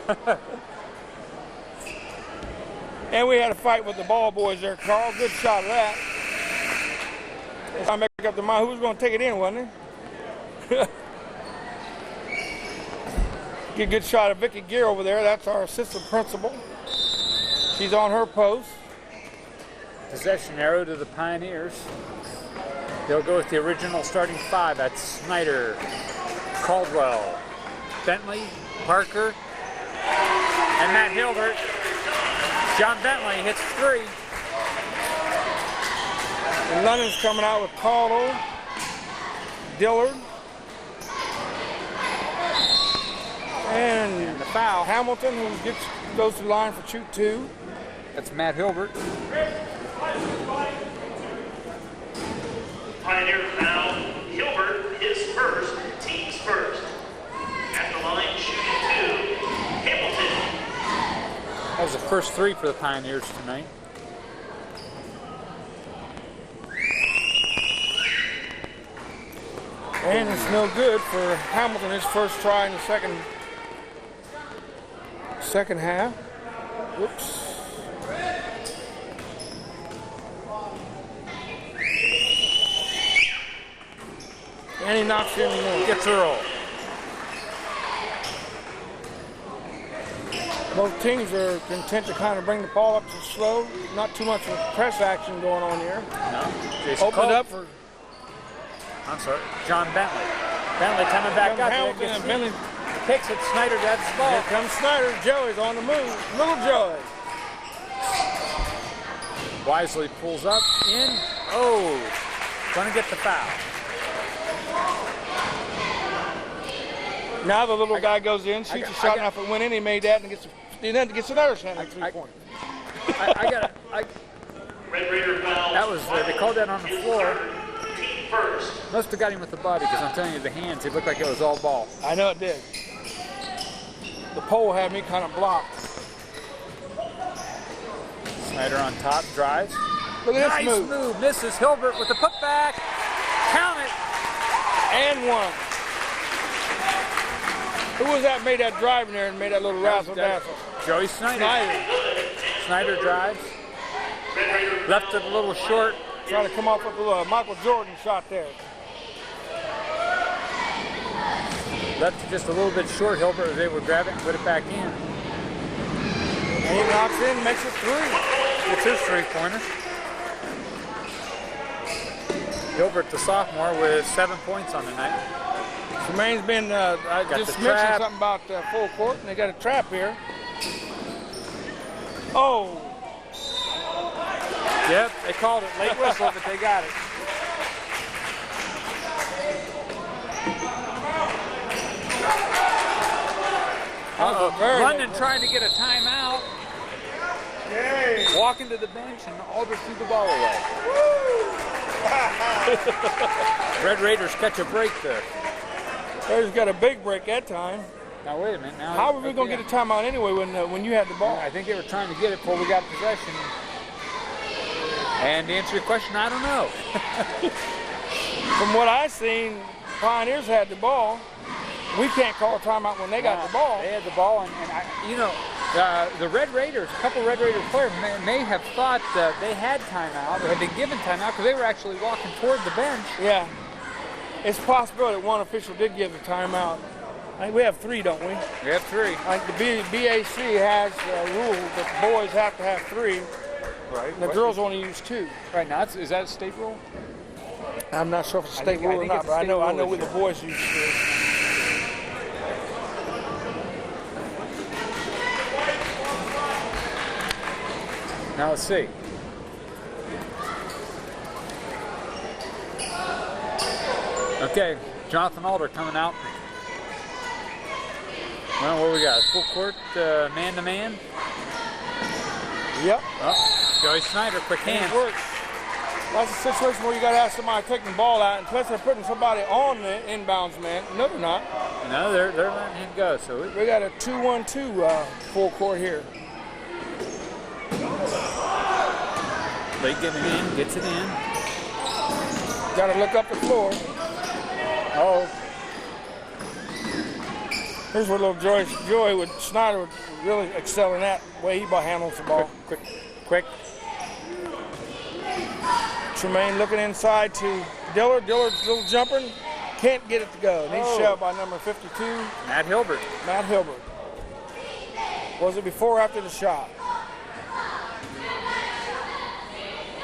And we had a fight with the ball boys there, Carl. Good shot of that. I make up the mind who was going to take it in, wasn't it? Get a good shot of Vicki Gear over there. That's our assistant principal. She's on her post. Possession arrow to the Pioneers. They'll go with the original starting 5. That's Snyder, Caldwell, Bentley, Parker, and Matt Hilbert. John Bentley hits 3. And London's coming out with Caldwell, Dillard, and the foul. Hamilton, who goes to the line for shoot 2. That's Matt Hilbert. Pioneer foul. Hilbert, his first, team's first. At the line, shooting 2. Hamilton. That was the first 3 for the Pioneers tonight. And it's no good for Hamilton, his first try in the second half. Whoops. And he knocks in more. Gets a roll. Both teams are content to kind of bring the ball up to slow. Not too much of press action going on here. No. Open it up for John Bentley. Bentley coming back up. Hamilton and Bentley picks it. Snyder grabs the ball. Here comes Snyder. Joey's on the move. Little Joey. Wisely pulls up, in. Oh, going to get the foul. Now the little guy goes in, shoots a shot, and if it went in, he made that, and gets another chance at 3 points. That was, they called that on the floor. Must have got him with the body, because I'm telling you, the hands, it looked like it was all ball. I know it did. The pole had me kind of blocked. Snyder on top, drives. Look at nice this move. Misses Hilbert with the putback. Count it. And one. Who was that made that drive in there and made that little razzle-dazzle? Joey Snyder. Snyder drives. Left it a little short. Trying to come off with a Michael Jordan shot there. Left it just a little bit short. Hilbert was able to grab it and put it back in. And he knocks in, makes it 3. It's his 3-pointer. Hilbert, the sophomore, with 7 points on the night. Tremaine's been just mentioned something about full court, and they got a trap here. Oh. Yep, they called it late whistle, but they got it. London trying to get a timeout. Walking to the bench, and Alder threw the ball away. Red Raiders catch a break there. Raiders got a big break that time. Now wait a minute. Now how were we going to get a timeout anyway when you had the ball? I think they were trying to get it before we got possession. And to answer your question, I don't know. From what I've seen, Pioneers had the ball. We can't call a timeout when they got the ball. They had the ball, and the Red Raiders, a couple Red Raider players may have thought they had timeout, or had been given timeout, because they were actually walking toward the bench. Yeah. It's possible that one official did give the timeout. I think we have 3, don't we? We have 3. I think the BAC has a rule that the boys have to have 3. Right. And the girls only use 2. Right now, is that a state rule? I'm not sure if it's a state rule or not, but I know with the boys use 3. Now let's see. Okay, Jonathan Alder coming out. Well, what we got? Full court, man-to-man. Yep. Oh, Joey Snyder, quick hands. It works. That's a situation where you got to have somebody taking the ball out, and plus they're putting somebody on the inbounds man. No, they're not. No, they're letting him go. So we got a 2-1-2 full court here. Late getting it in, gets it in. Got to look up the floor. Oh. Here's where little Joey with Snyder would really excel in that way he handles the ball. Quick. Tremaine looking inside to Dillard. Dillard's little jumper. Can't get it to go. And he's shoved by number 52. Matt Hilbert. Was it before or after the shot?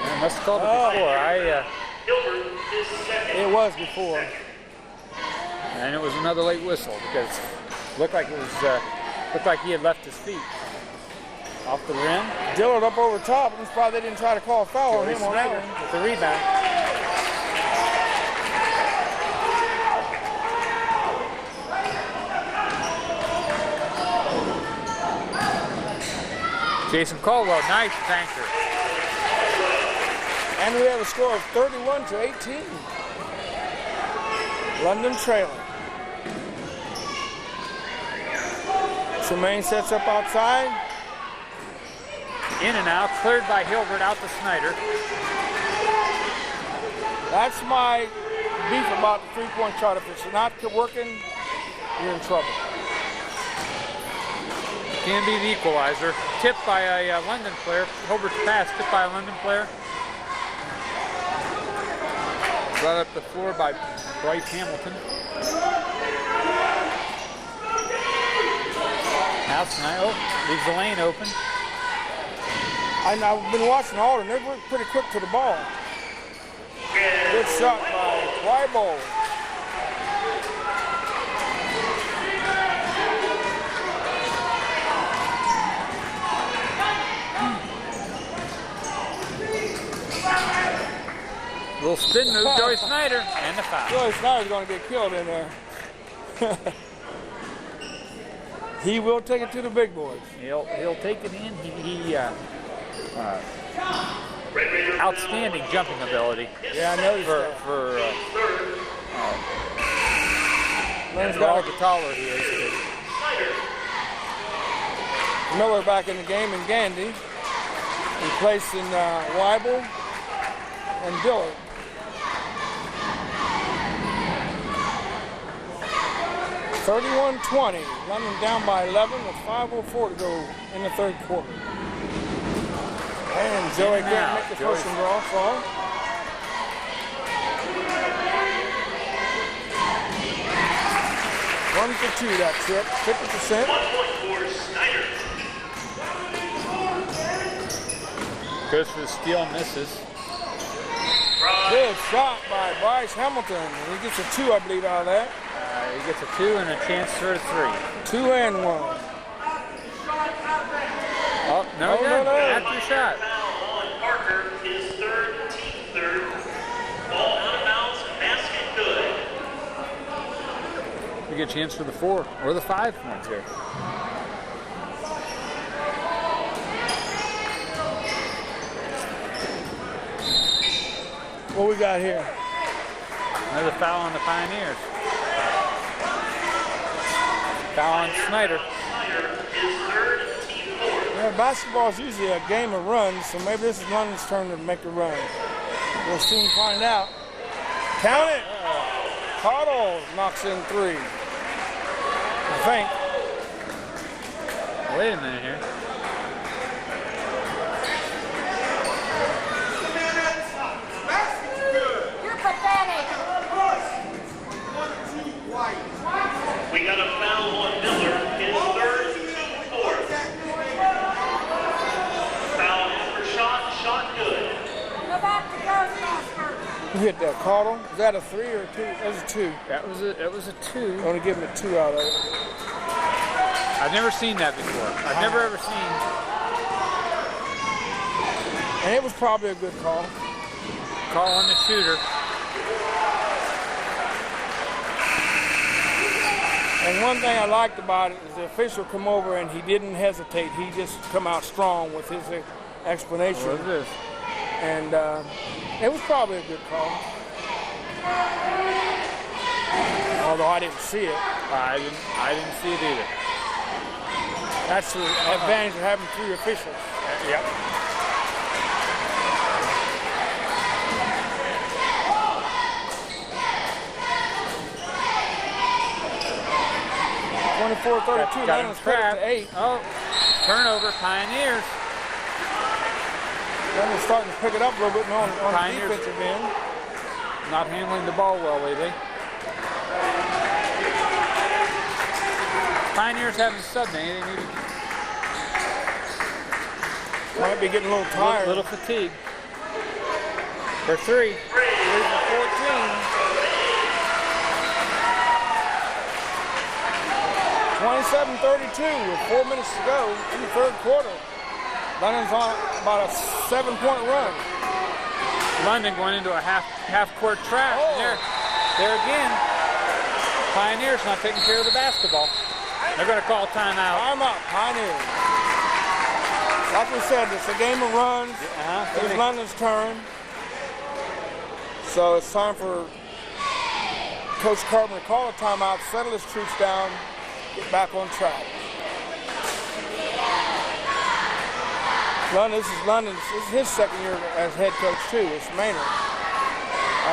I must have called it before. It was before. And it was another late whistle because it looked like he had left his feet off the rim. Dillard up over top. That's probably they didn't try to call a foul on him on that one. With the rebound. Jason Caldwell, nice banker. And we have a score of 31-18. London trailing. Tremaine sets up outside. In and out, cleared by Hilbert, out to Snyder. That's my beef about the three-point shot. If it's not working, you're in trouble. Can be the equalizer. Tipped by a London player. Hilbert's pass tipped by a London player. Brought up the floor by Bryce Hamilton. Now Snyder leaves the lane open. I've been watching Alder, and they're pretty quick to the ball. Good shot by Weibold. Spin move, Joey Snyder, and the foul. Joey Snyder's going to get killed in there. He will take it to the big boys. He'll take it in. Outstanding jumping ability. Yeah, I noticed that. For all the taller he is. Miller back in the game, and Gandy replacing Weibel and Dillard. (31-20). London down by 11 with 5:04 to go in the third quarter. And Joey can't make the first one draw. So 1 for 2 that trip, 50%. 1 point for Snyder. Goes for the steal, misses. Good shot by Bryce Hamilton. He gets a 2, I believe, out of that. He gets a 2 and a chance for a 3. 2 and 1. Oh, no. After the shot. Foul on Parker, his third, team third. Ball out of bounds, basket good. We get a chance for the 4 or the 5 points here. What we got here? Another foul on the Pioneers. Foul on Snyder. Yeah, basketball is usually a game of runs, so maybe this is London's turn to make a run. We'll soon find out. Count it! Cottle knocks in 3. I think. Wait a minute here. You're pathetic. We got a foul on Miller, his third, team fourth. Foul after shot good. Go back to Ghostbuster. Who hit that? Cottle? Is that a 3 or a 2? That was a 2. That was a 2. I'm going to give him a 2 out of it. I've never seen that before. I've never ever seen. And it was probably a good call. Call on the shooter. And one thing I liked about it is the official come over and he didn't hesitate. He just come out strong with his explanation. What is this? And it was probably a good call. Although I didn't see it. I didn't see it either. That's the advantage of having 3 officials. Yep. (24-32). Got him trapped. To 8. Oh, turnover, Pioneers. London's starting to pick it up a little bit on the Pioneers. defensive end. Not handling the ball well lately. Pioneers having a sub day. They need to Might be getting a little tired. a little fatigue. For 3. 3 for 14. 27-32 with 4 minutes to go in the third quarter. London's on about a 7-point run. London going into a half-court trap. Oh. There again. Pioneers not taking care of the basketball. They're going to call timeout. Timeout, Pioneers. Like we said, it's a game of runs. It's London's turn. So it's time for Coach Carpenter to call a timeout, settle his troops down, get back on track. This is his second year as head coach too. It's Maynard.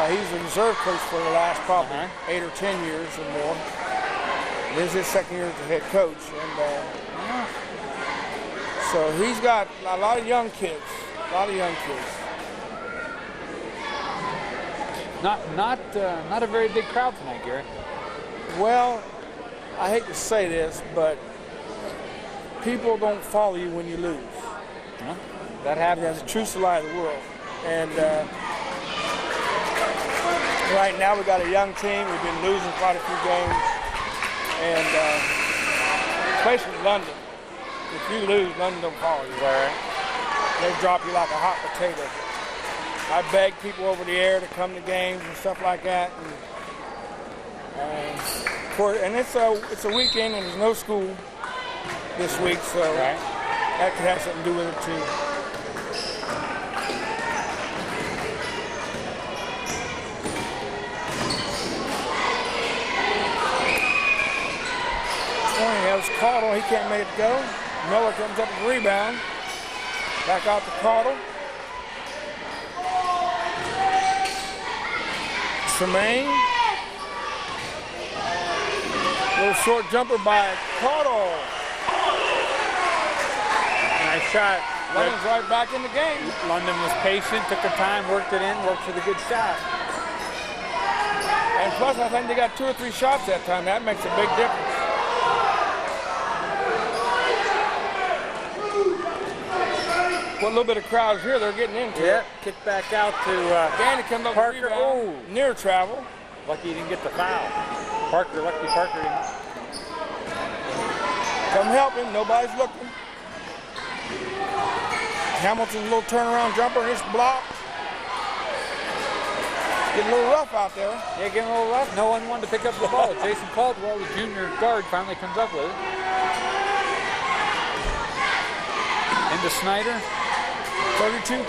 He's a reserve coach for the last probably 8 or 10 years or more. This is his second year as the head coach, and so he's got a lot of young kids. Not a very big crowd tonight, Gary. Well, I hate to say this, but people don't follow you when you lose. Huh? That happens. That's the truest lie of the world. And right now we got a young team. We've been losing quite a few games. And especially London. If you lose, London don't follow you. All right. They drop you like a hot potato. I beg people over the air to come to games and stuff like that. And it's a weekend and there's no school this week, so that could have something to do with it too. That was Caudle. He can't make it go. Miller comes up with the rebound. Back out to Caudle. Tremaine. Little short jumper by Caudle. Nice shot. London's right back in the game. London was patient, took the time, worked it in, worked for the good shot. And plus, I think they got 2 or 3 shots that time. That makes a big difference. What little bit of crowds here, they're getting into it. Kick back out to Danny comes up Parker. With the rebound. Near travel. Lucky he didn't get the foul. Lucky Parker didn't. Come help him, nobody's looking. Hamilton's little turnaround jumper, and it's blocked. Getting a little rough out there. Yeah, getting a little rough. No one wanted to pick up the ball. Jason Caldwell, the junior guard, finally comes up with it. Into Snyder. 32-29.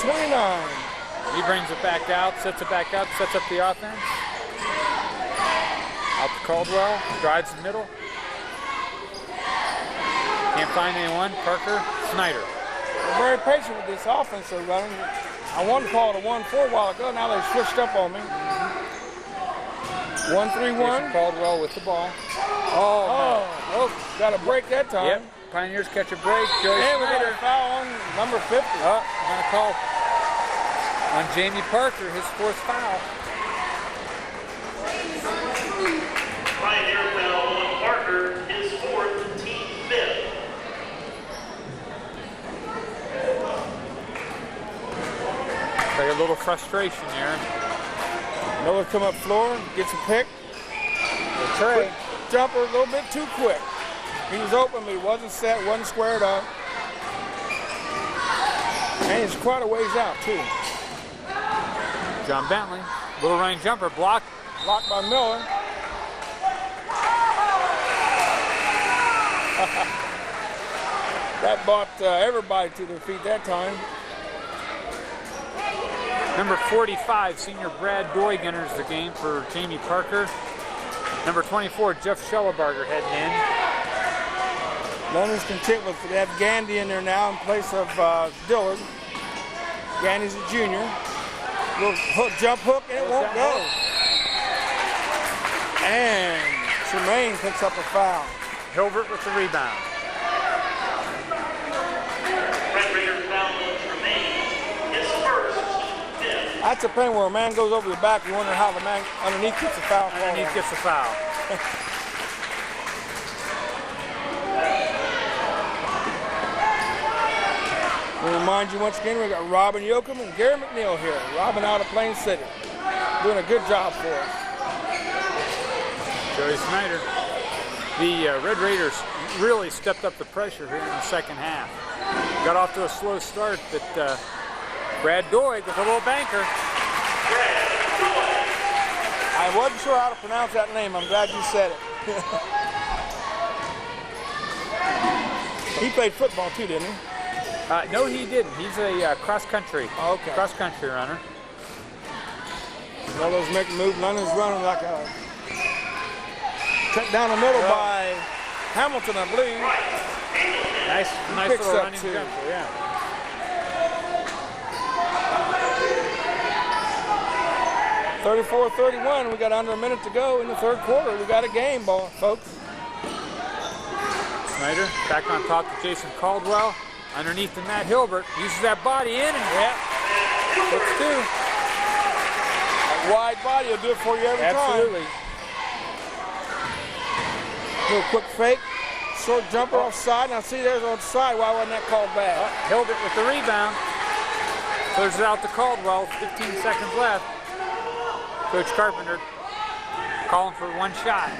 He brings it back out, sets it back up, sets up the offense. Out to Caldwell, drives the middle. Can't find anyone. Parker, Snyder. They're very patient with this offense they're running. I wanted to call it a 1-4 a while ago. Now they've switched up on me. 1-3-1. Jason Caldwell with the ball. Oh, got a break that time. Yep. Pioneers catch a break. Joey And we got Snyder. a foul on number 50. Oh, going to call on Jamie Parker, his 4th foul. Pioneer foul on Parker, his 4th, team 5th. Like a little frustration here. Miller come up floor, gets a pick. Trey. Jumper a little bit too quick. He was open, but he wasn't set, wasn't squared up. And he's quite a ways out, too. John Bentley, little range jumper, blocked by Miller. That brought everybody to their feet that time. Number 45, senior Brad Doig enters the game for Jamie Parker. Number 24, Jeff Schellebarger heading in. London's content with they have Gandy in there now in place of Dillard. Gandy's a junior. Little jump hook and it won't go. And Tremaine picks up a foul. Hilbert with the rebound. Red Raider foul on Tremaine, his 1st, team 5th. That's a pain where a man goes over your back. You wonder how the man underneath gets a foul. Underneath gets a foul. We'll remind you once again, we got Robin Yoakum and Gary McNeil here. Robin out of Plain City. Doing a good job for us. Joey Snyder. The Red Raiders really stepped up the pressure here in the second half. Got off to a slow start, but Brad Doig with a little banker. I wasn't sure how to pronounce that name. I'm glad you said it. He played football too, didn't he? No, he didn't. He's a cross-country runner. All those make move. London's running like a cut down the middle by Hamilton, I believe. Nice little running too. jumper, yeah. (34-31). We got under a minute to go in the 3rd quarter. We got a game, folks. Snyder back on top to Jason Caldwell. Underneath to Matt Hilbert. Uses that body in and puts 2. That wide body will do it for you every Absolutely. time. Little quick fake. Short jumper offside. Now see, there's offside. Why wasn't that called back? Hilbert with the rebound. Clears it out to Caldwell. 15 seconds left. Coach Carpenter calling for 1 shot.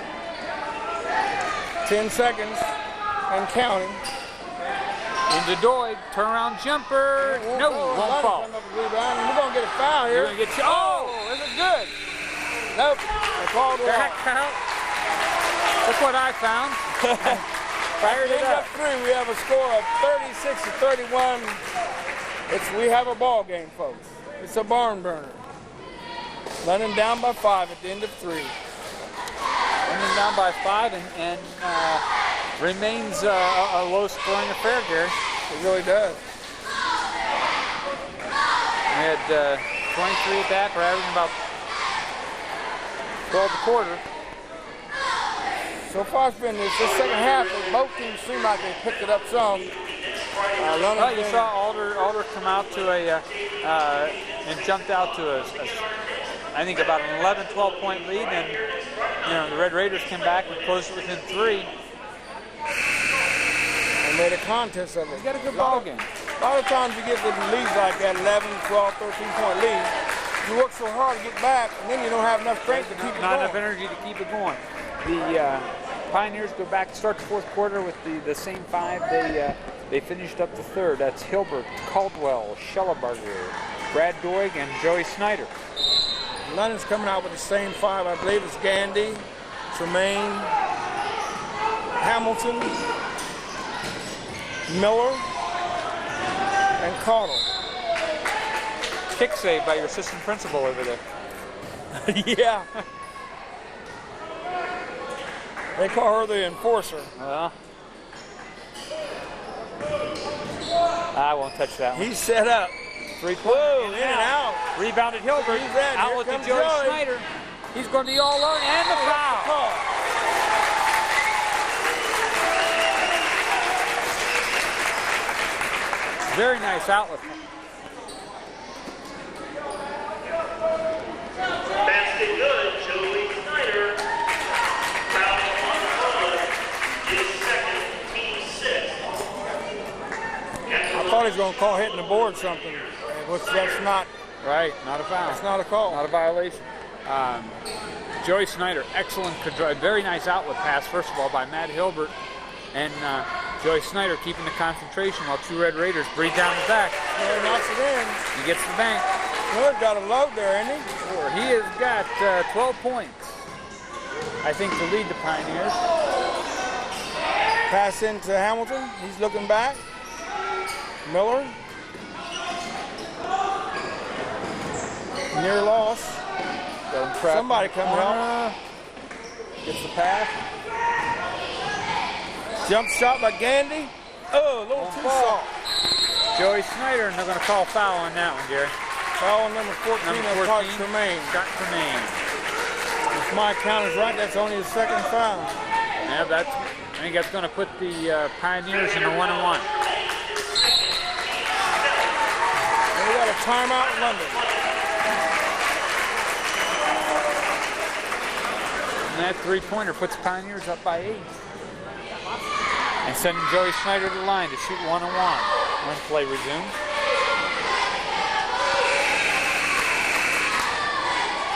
10 seconds and counting. Into Doig, turnaround jumper. No, won't fall. offensive rebound, and we're going to get a foul here. You're gonna get Is it good? Nope. They called it back off. out. That's what I found. Fired it End up. up 3, we have a score of 36-31. We have a ball game, folks. It's a barn burner. London down by 5 at the end of 3. London down by 5 and remains a low-scoring affair, Gary. It really does. We had 23 at that. We're averaging about 12 a quarter. So far, it's been this second half. Both teams seem like they picked it up some. Well, you saw Alder come out to and jumped out to I think about an 11, 12-point lead, and the Red Raiders came back and closed it within 3. And made a contest of it. You got a good ball game. A lot of times you get the leads like that, 11, 12, 13-point lead. You work so hard to get back, and then you don't have enough strength to keep it going. Not enough energy to keep it going. The Pioneers go back to start the fourth quarter with the same 5. They finished up the third. That's Hilbert, Caldwell, Schellebarger, Brad Doig, and Joey Snyder. London's coming out with the same 5. I believe it's Gandy, Tremaine, Hamilton, Miller, and Caudle. Kick save by your assistant principal over there. Yeah. They call her the enforcer. Well, I won't touch that one. He's set up. 3-point In and out. Rebounded Hilbert. He's in. Out Here with the comes Joey Joey. Snyder. He's going to be all alone, and the foul. Call. Very nice outlet. Basket good, Joey Snyder. Foul on Holland, his second, team 6. I thought he was going to call hitting the board something, which that's not. Right, not a foul. It's not a call. Not a violation. Joey Snyder, excellent control. Very nice outlet pass, first of all, by Matt Hilbert. And Joey Snyder keeping the concentration while 2 Red Raiders breathe down the back. He knocks it in. He gets the bank. Miller's got a load there, ain't he? He has got 12 points. I think to lead the Pioneers. Pass into Hamilton. He's looking back. Miller. Near loss. Somebody coming up. Gets the pass. Jump shot by Gandy. Oh, a little too soft. Joey Snyder, and they're going to call foul on that one, Gary. Foul on number 14 of Scott Tremaine. Scott Tremaine. If my count is right, that's only his second foul. Yeah, I think that's going to put the Pioneers in a 1-1. And we got a timeout in London. And that 3-pointer puts Pioneers up by 8. And sending Joey Snyder to the line to shoot 1-1 when play resumes.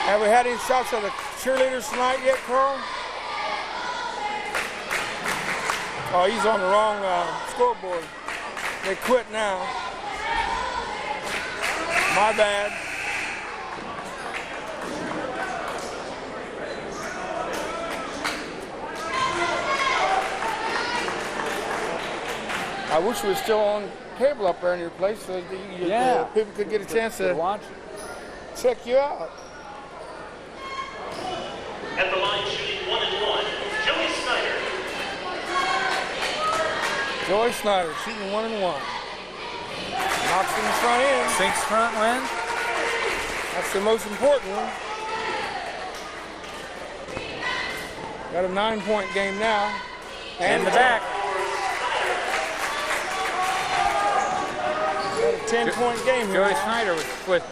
Have we had any shots of the cheerleaders tonight yet, Carl? Oh, he's on the wrong scoreboard. They quit now. My bad. I wish we were still on cable up there in your place so that people could get a chance to watch. Check you out. At the line shooting 1-1, Joey Snyder. Joey Snyder shooting 1-1. Knocks in the front end. Sinks front win. That's the most important one. Got a 9-point game now. And the back. Got a 10-point game here. Joey Snyder with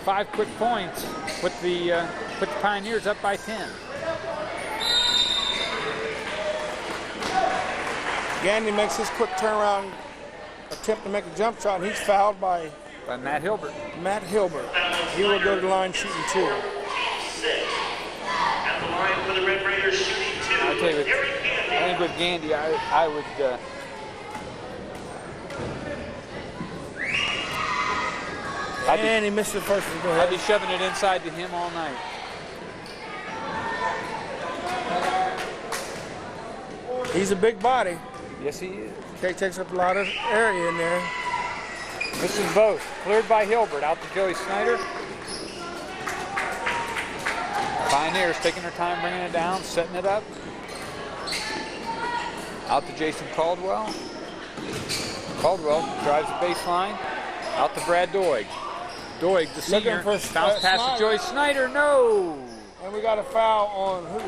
5 quick points put the Pioneers up by 10. Gandy makes his quick turnaround attempt to make a jump shot, and he's fouled by Matt Hilbert. Matt Hilbert. He will go to the line shooting 2. Team 6. At the line for the Red Raiders shooting 2. I'll tell you, I think with Gandy, I would And he missed the first one. Go I'd ahead. be shoving it inside to him all night. He's a big body. Yes, he is. He takes up a lot of area in there. This is both. Cleared by Hilbert. Out to Joey Snyder. Pioneers taking their time bringing it down, setting it up. Out to Jason Caldwell. Caldwell drives the baseline. Out to Brad Doig. Doig, the senior, for, bounce pass to Joey Snyder. No! And we got a foul on who?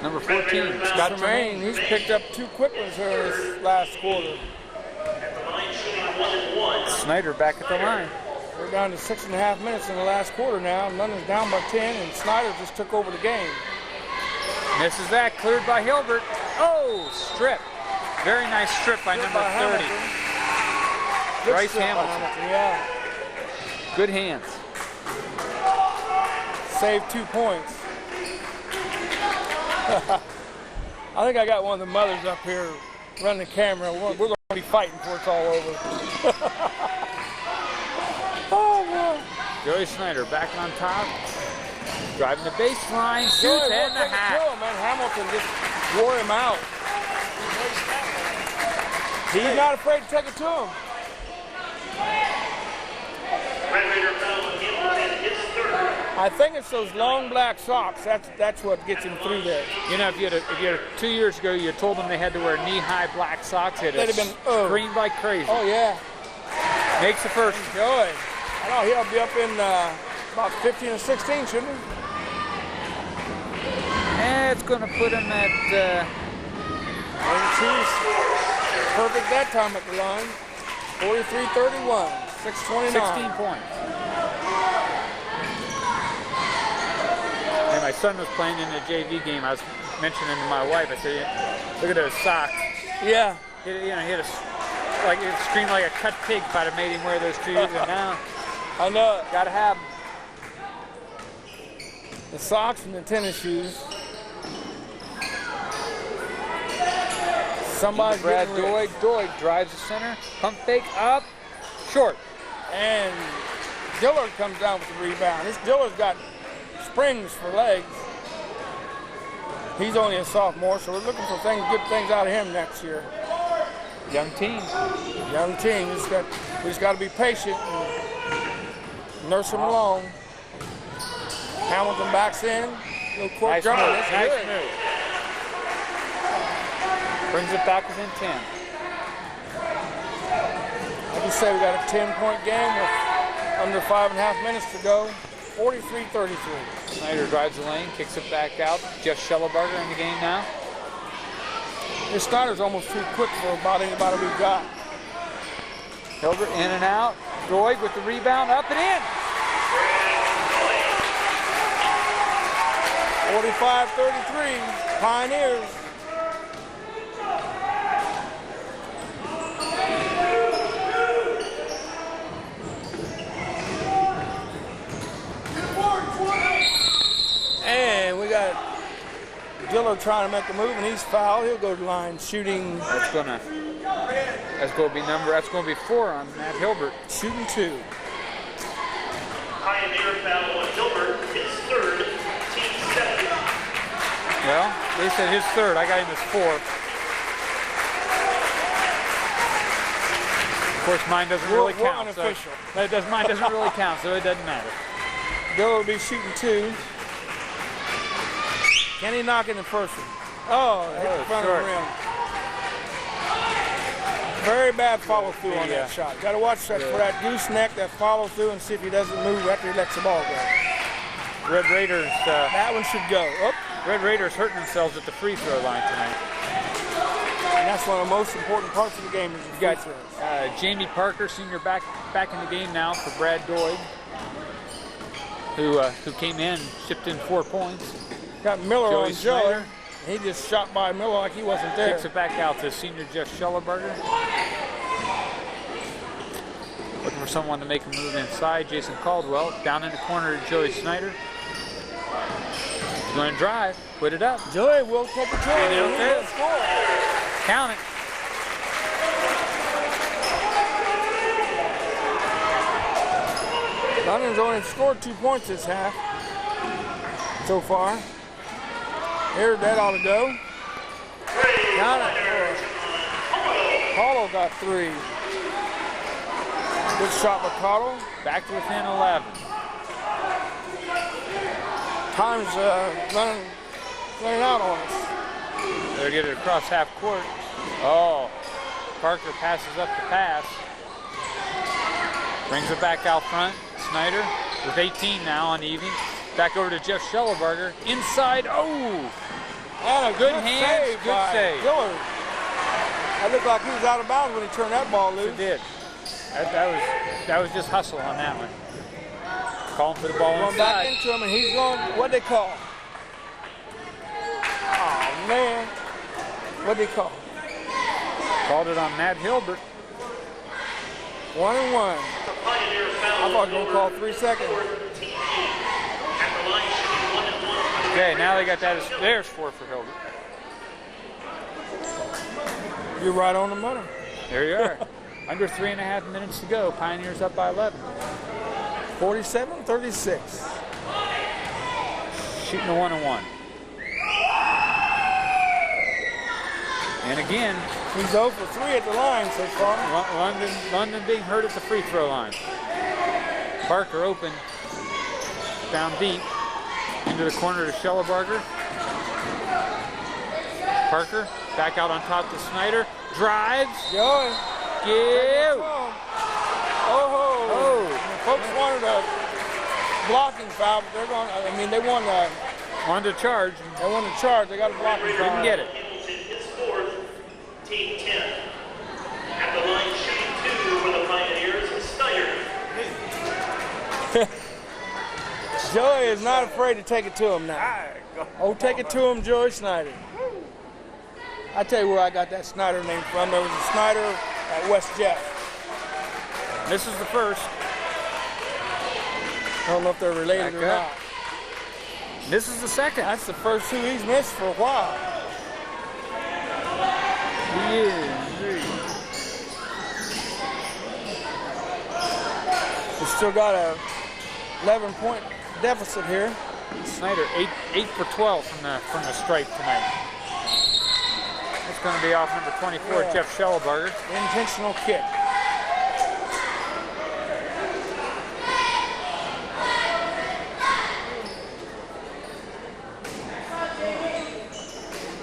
Number 14, Scott Tremaine. He's picked up 2 quick ones here in this last quarter. Snyder back at the line. We're down to 6.5 minutes in the last quarter now. London's down by 10, and Snyder just took over the game. Misses that, cleared by Hilbert. Oh, strip. Very nice strip by number 30. Bryce Hamilton. Yeah. Good hands. Saved 2 points. I think I got one of the mothers up here running the camera. We're going to be fighting before it's all over. Oh, boy. Joey Snyder back on top. Driving the baseline. Shoots and the hat. Man, Hamilton just wore him out. He's not afraid to take it to him. Red Raider foul on Hamilton, his third. I think it's those long black socks. That's what gets him through there. You know, if you had 2 years ago, you told them they had to wear knee-high black socks, they'd have been screamed like crazy. Oh, yeah. Makes the first. Joey. I know he'll be up in about 15 or 16, shouldn't he? And it's going to put him at... Perfect that time at the line. 43-31, 6:29. 16 points. And my son was playing in the JV game. I was mentioning to my wife, I said, look at those socks. Yeah. He had a, like, it screamed like a cut pig if I'd have made him wear those shoes. And now, I know it. gotta have them. The socks and the tennis shoes. Somebody's Brad getting Doig. rich. Doig drives the center. Pump fake up. Short. And Dillard comes down with the rebound. This Dillard's got springs for legs. He's only a sophomore, so we're looking for good things out of him next year. Young team. Young team. We just got to be patient and nurse him along. Hamilton backs in. Little court Nice jumper. move. That's Nice good. move. Brings it back within 10. Like you say, we got a 10-point game with under 5.5 minutes to go. 43-33. Snyder drives the lane, kicks it back out. Jeff Schellebarger in the game now. This Snyder's almost too quick for about anybody we've got. Hilbert in and out. Doig with the rebound, up and in. 45-33, Pioneers. And we got Dillard trying to make a move, and he's fouled. He'll go to the line shooting. That's gonna be 4 on Matt Hilbert. Shooting 2. Pioneer foul on Hilbert, his third, team 7. Well, they said his third. I got him as 4. Of course, mine doesn't really We're count. unofficial. So mine doesn't really count, so it doesn't matter. Dillard will be shooting 2. Can he knock in the first one? Oh, hit the front of the rim. Very bad follow through on that shot. Got to watch that for that gooseneck, that follow through, and see if he doesn't move after he lets the ball go. Red Raiders. That one should go. Oop. Red Raiders hurting themselves at the free throw line tonight. And that's one of the most important parts of the game is the free throws. Jamie Parker, senior, back in the game now for Brad Doig, who came in, shipped in 4 points. Got Miller Joey on Joey. Snyder. He just shot by Miller like he wasn't there. Kicks it back out to senior Jeff Schellebarger. Looking for someone to make a move inside. Jason Caldwell down in the corner to Joey Snyder. He's going to drive, put it up. Joey will take it to him. And he'll He'll score. Count it. London's only scored 2 points this half so far. Here, that ought to go. Got it. Cottle got 3. Good shot by Cottle. Back to within 11. Time's running out on us. They'll get it across half court. Oh, Parker passes up the pass. Brings it back out front. Snyder with 18 now on the evening. Back over to Jeff Schellebarger. Inside. Oh! And a Good hands, good by save. Dillard. That looked like he was out of bounds when he turned that ball loose. It did. That was just hustle on that one. Calling for the ball Going back inside. into him, and he's going, what'd they call? Oh, man. What'd they call? Called it on Matt Hilbert. 1 and 1. I thought they were going to call 3 seconds. Okay, now they got that. There's 4 for Hilbert. You're right on the money. There you are. Under 3.5 minutes to go. Pioneers up by 11. 47-36. Shooting a 1-and-1. And again, he's 0 for 3 at the line so far. London being hurt at the free throw line. Parker open, down deep, into the corner to Schellebarger. Parker back out on top to Snyder. Drives. Joey. Give. Oh. Folks wanted a blocking foul, but they're going. I mean, they wanted to charge. They wanted to charge. They got a blocking foul. Didn't get it. His 4th, team 10. At the line, shooting 2 for the Pioneers, Snyder. Joey is not afraid to take it to him now. Oh, take it to him, Joey Snyder. I tell you where I got that Snyder name from. There was a Snyder at West Jeff. This is the first. I don't know if they're related or not. This is the second. That's the first 2 he's missed for a while. He is. We've still got a 11-point deficit here. Snyder 8 for 12 from the stripe tonight. It's going to be off number 24, Jeff Schellebarger. Intentional kick.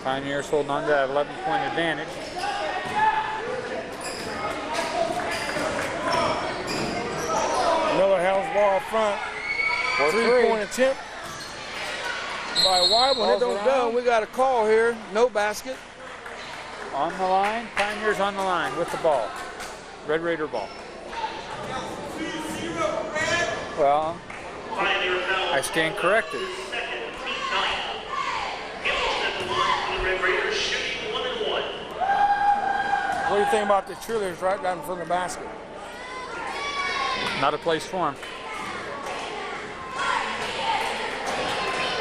Pioneers holding on to that 11-point advantage. Miller has ball up front. 3-point attempt by White. When it don't go, we got a call here. No basket. On the line. Pioneers on the line with the ball. Red Raider ball. Well, I stand corrected. What do you think about the cheerleaders right down in front of the basket? Not a place for them.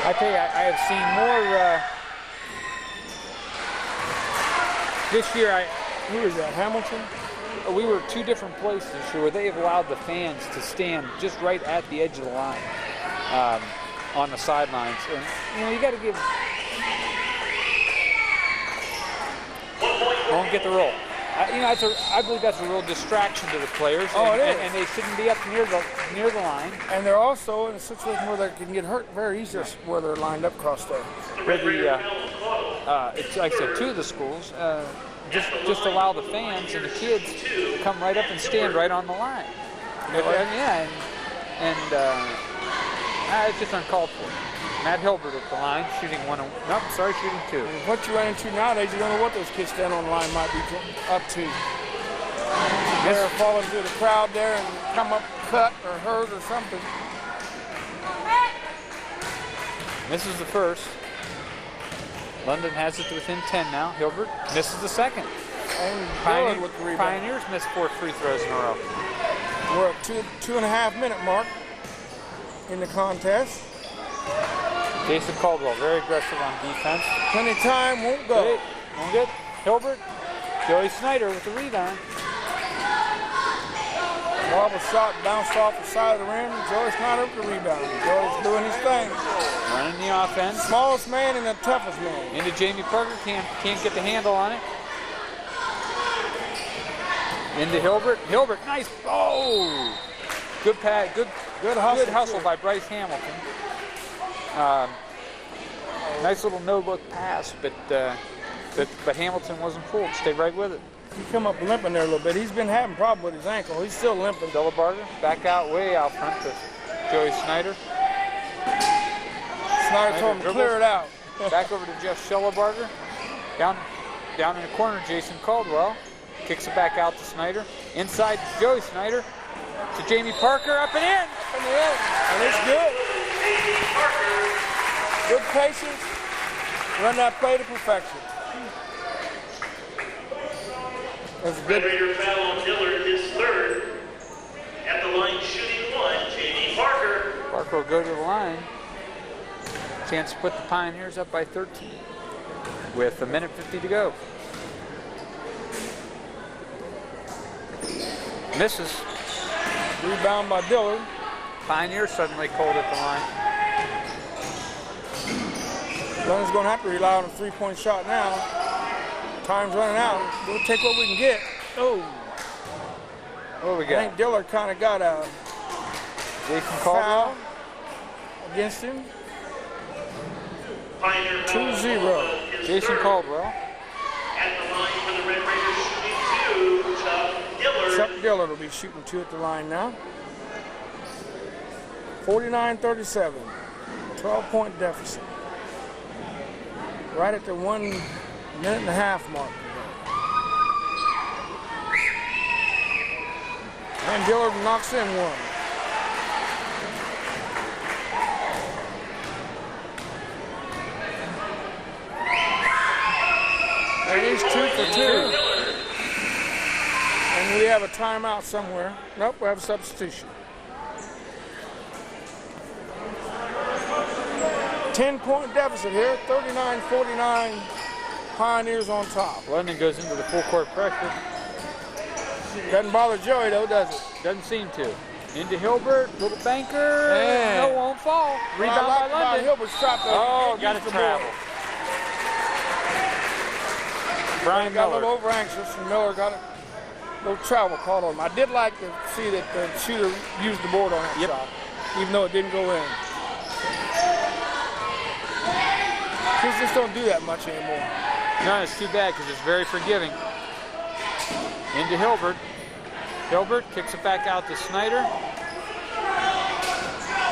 I tell you, I have seen more this year. Who is that, Hamilton? We were at 2 different places this year where they have allowed the fans to stand just right at the edge of the line on the sidelines. And, you got to give... Won't get the roll. I believe that's a real distraction to the players. And they shouldn't be up near the line. And they're also in a situation where they can get hurt very easily where they're lined up across there. It's like I said, 2 of the schools just allow the fans and the kids to come right up and stand right on the line. It's just uncalled for. Matt Hilbert at the line, shooting 1. Shooting 2. And what you run into nowadays, you don't know what those kids standing on the line might be up to. They're falling through the crowd there and come up cut or hurt or something. This is the first. London has it within 10 now. Hilbert misses the second. And Pioneers missed 4 free throws in a row. We're at 2.5-minute mark in the contest. Jason Caldwell, very aggressive on defense. Plenty of time, won't go. Won't get Hilbert. Joey Snyder with the rebound. Ball was shot, bounced off the side of the rim. Joey Snyder with the rebound. Joey's doing his thing. Running the offense. Smallest man and the toughest man. Into Jamie Parker, can't get the handle on it. Into Hilbert. Hilbert, nice. Oh! Good pass, good hustle by Bryce Hamilton. Nice little no-look pass, but Hamilton wasn't fooled. Stayed right with it. He come up limping there a little bit. He's been having a problem with his ankle. He's still limping. Barger back out, way out front to Joey Snyder. Snyder told him to clear it out. Back over to Jeff Schellebarger. Down in the corner, Jason Caldwell. Kicks it back out to Snyder. Inside Joey Snyder. To Jamie Parker, up and in. Up and in. And it's good. Good patience. Run that play to perfection. That's Red Raider foul on Dillard, his third. At the line shooting one, Jamie Parker. Parker will go to the line. Chance to put the Pioneers up by 13 with 1:50 to go. Misses. Rebound by Dillard. Pioneers suddenly cold at the line. London's going to have to rely on a three-point shot now. Time's running out. We'll take what we can get. Oh. What do we got? I think Dillard kind of got a Jason Caldwell against him. 2-0. Jason Caldwell. At the line for the Red Raiders shooting two, Chuck Dillard. Chuck Dillard will be shooting two at the line now. 49-37. 12-point deficit. Right at the 1 minute and a half mark. And Dillard knocks in one. And he's 2 for 2. And we have a timeout somewhere. Nope, we have a substitution. 10-point deficit here, 39-49, Pioneers on top. London goes into the full court pressure. Doesn't bother Joey though, does it? Doesn't seem to. Into Hilbert, little banker, no, won't fall. Rebound by London. Hilbert's shot though. Oh, got it travel. Brian got Miller. a little over anxious, and Miller got a little travel caught on him. I did like to see that the shooter used the board on that shot, even though it didn't go in. Kids just don't do that much anymore. No, it's too bad because it's very forgiving. Into Hilbert. Hilbert kicks it back out to Snyder.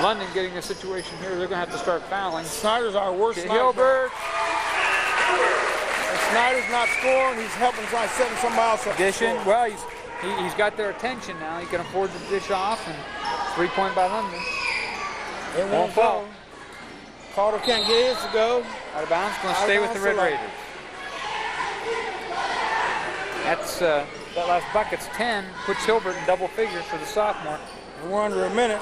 London getting a situation here. They're going to have to start fouling. Snyder's our worst. Hilbert. And Snyder's not scoring. He's helping try setting somebody else up. Dishing. Well, he's got their attention now. He can afford to dish off, and 3-point by London. It won't fall. Calder can't get his to go. Out of bounds. Going to stay with the Red Raiders. That's that last bucket's 10. Puts Hilbert in double figures for the sophomore. We're under a minute.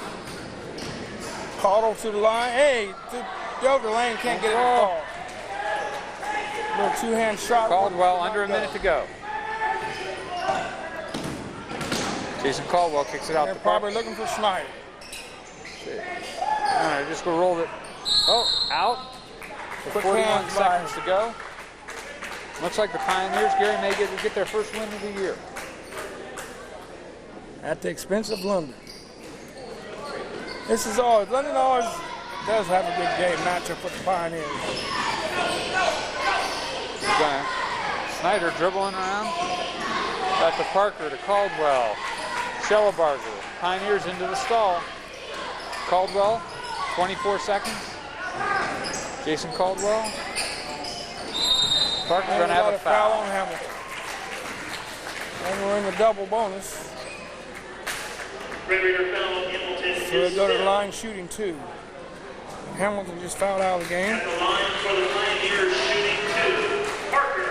Calder to the line. Hey, Delta Lane can't get it to fall. Little two-hand shot. Caldwell under a minute to go. Jason Caldwell kicks it out. They're probably looking for Snyder. All right, just go roll it. Oh, out. With 41 seconds to go. Looks like the Pioneers, Gary, may get their first win of the year. At the expense of London. This is always, London always does have a good game matchup with the Pioneers. Snyder dribbling around. Back to Parker, to Caldwell. Schellebarger. Pioneers into the stall. Caldwell, 24 seconds. Jason Caldwell. Parker's going to have a foul on Hamilton. And we're in the double bonus. Red Raider foul on Hamilton. So they go to the line shooting two. Hamilton just fouled out of the game. At the line for the Pioneers shooting two, Parker.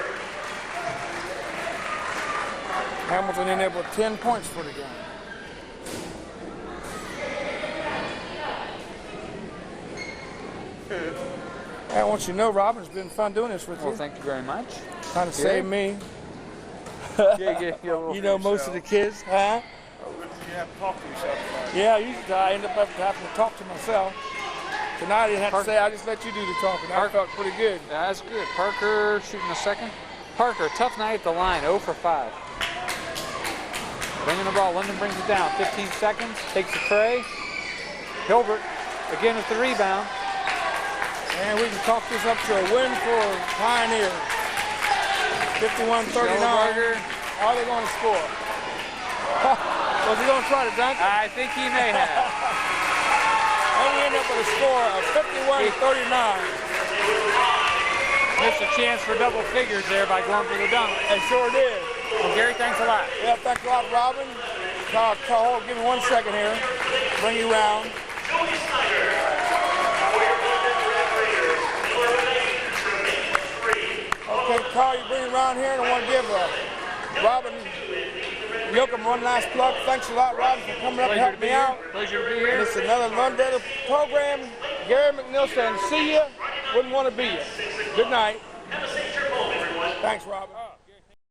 Hamilton ended up with 10 points for the game. I want you to know, Robin, it's been fun doing this with you. Well, thank you very much. Kind of saved me. Yeah, you know most of the kids, huh? you have to talk to yourself about it. Yeah, usually I end up having to talk to myself. Tonight I didn't have to say, I just let you do the talking. That felt pretty good. That's good. Parker shooting a second. Parker, tough night at the line, 0 for 5. Bringing the ball, London brings it down, 15 seconds, takes the tray. Hilbert, again with the rebound. And we can talk this up to a win for Pioneer. 51-39. Are they going to score? Was he going to try to dunk it? I think he may have. And we end up with a score of 51-39. Missed a chance for double figures there by going for the dunk. And sure did. Well, Gary, thanks a lot. Yeah, thanks a lot, Robin. Give me 1 second here. Bring you around. Okay, Carl, you bring it around here, and I want to give Robin Yoakum one last plug. Thanks a lot, Robin, for coming up and helping me out. Pleasure to be here. And it's another Lundberger program. Gary McNeil saying, see ya. Wouldn't want to be ya. Good night. Thanks, Robin.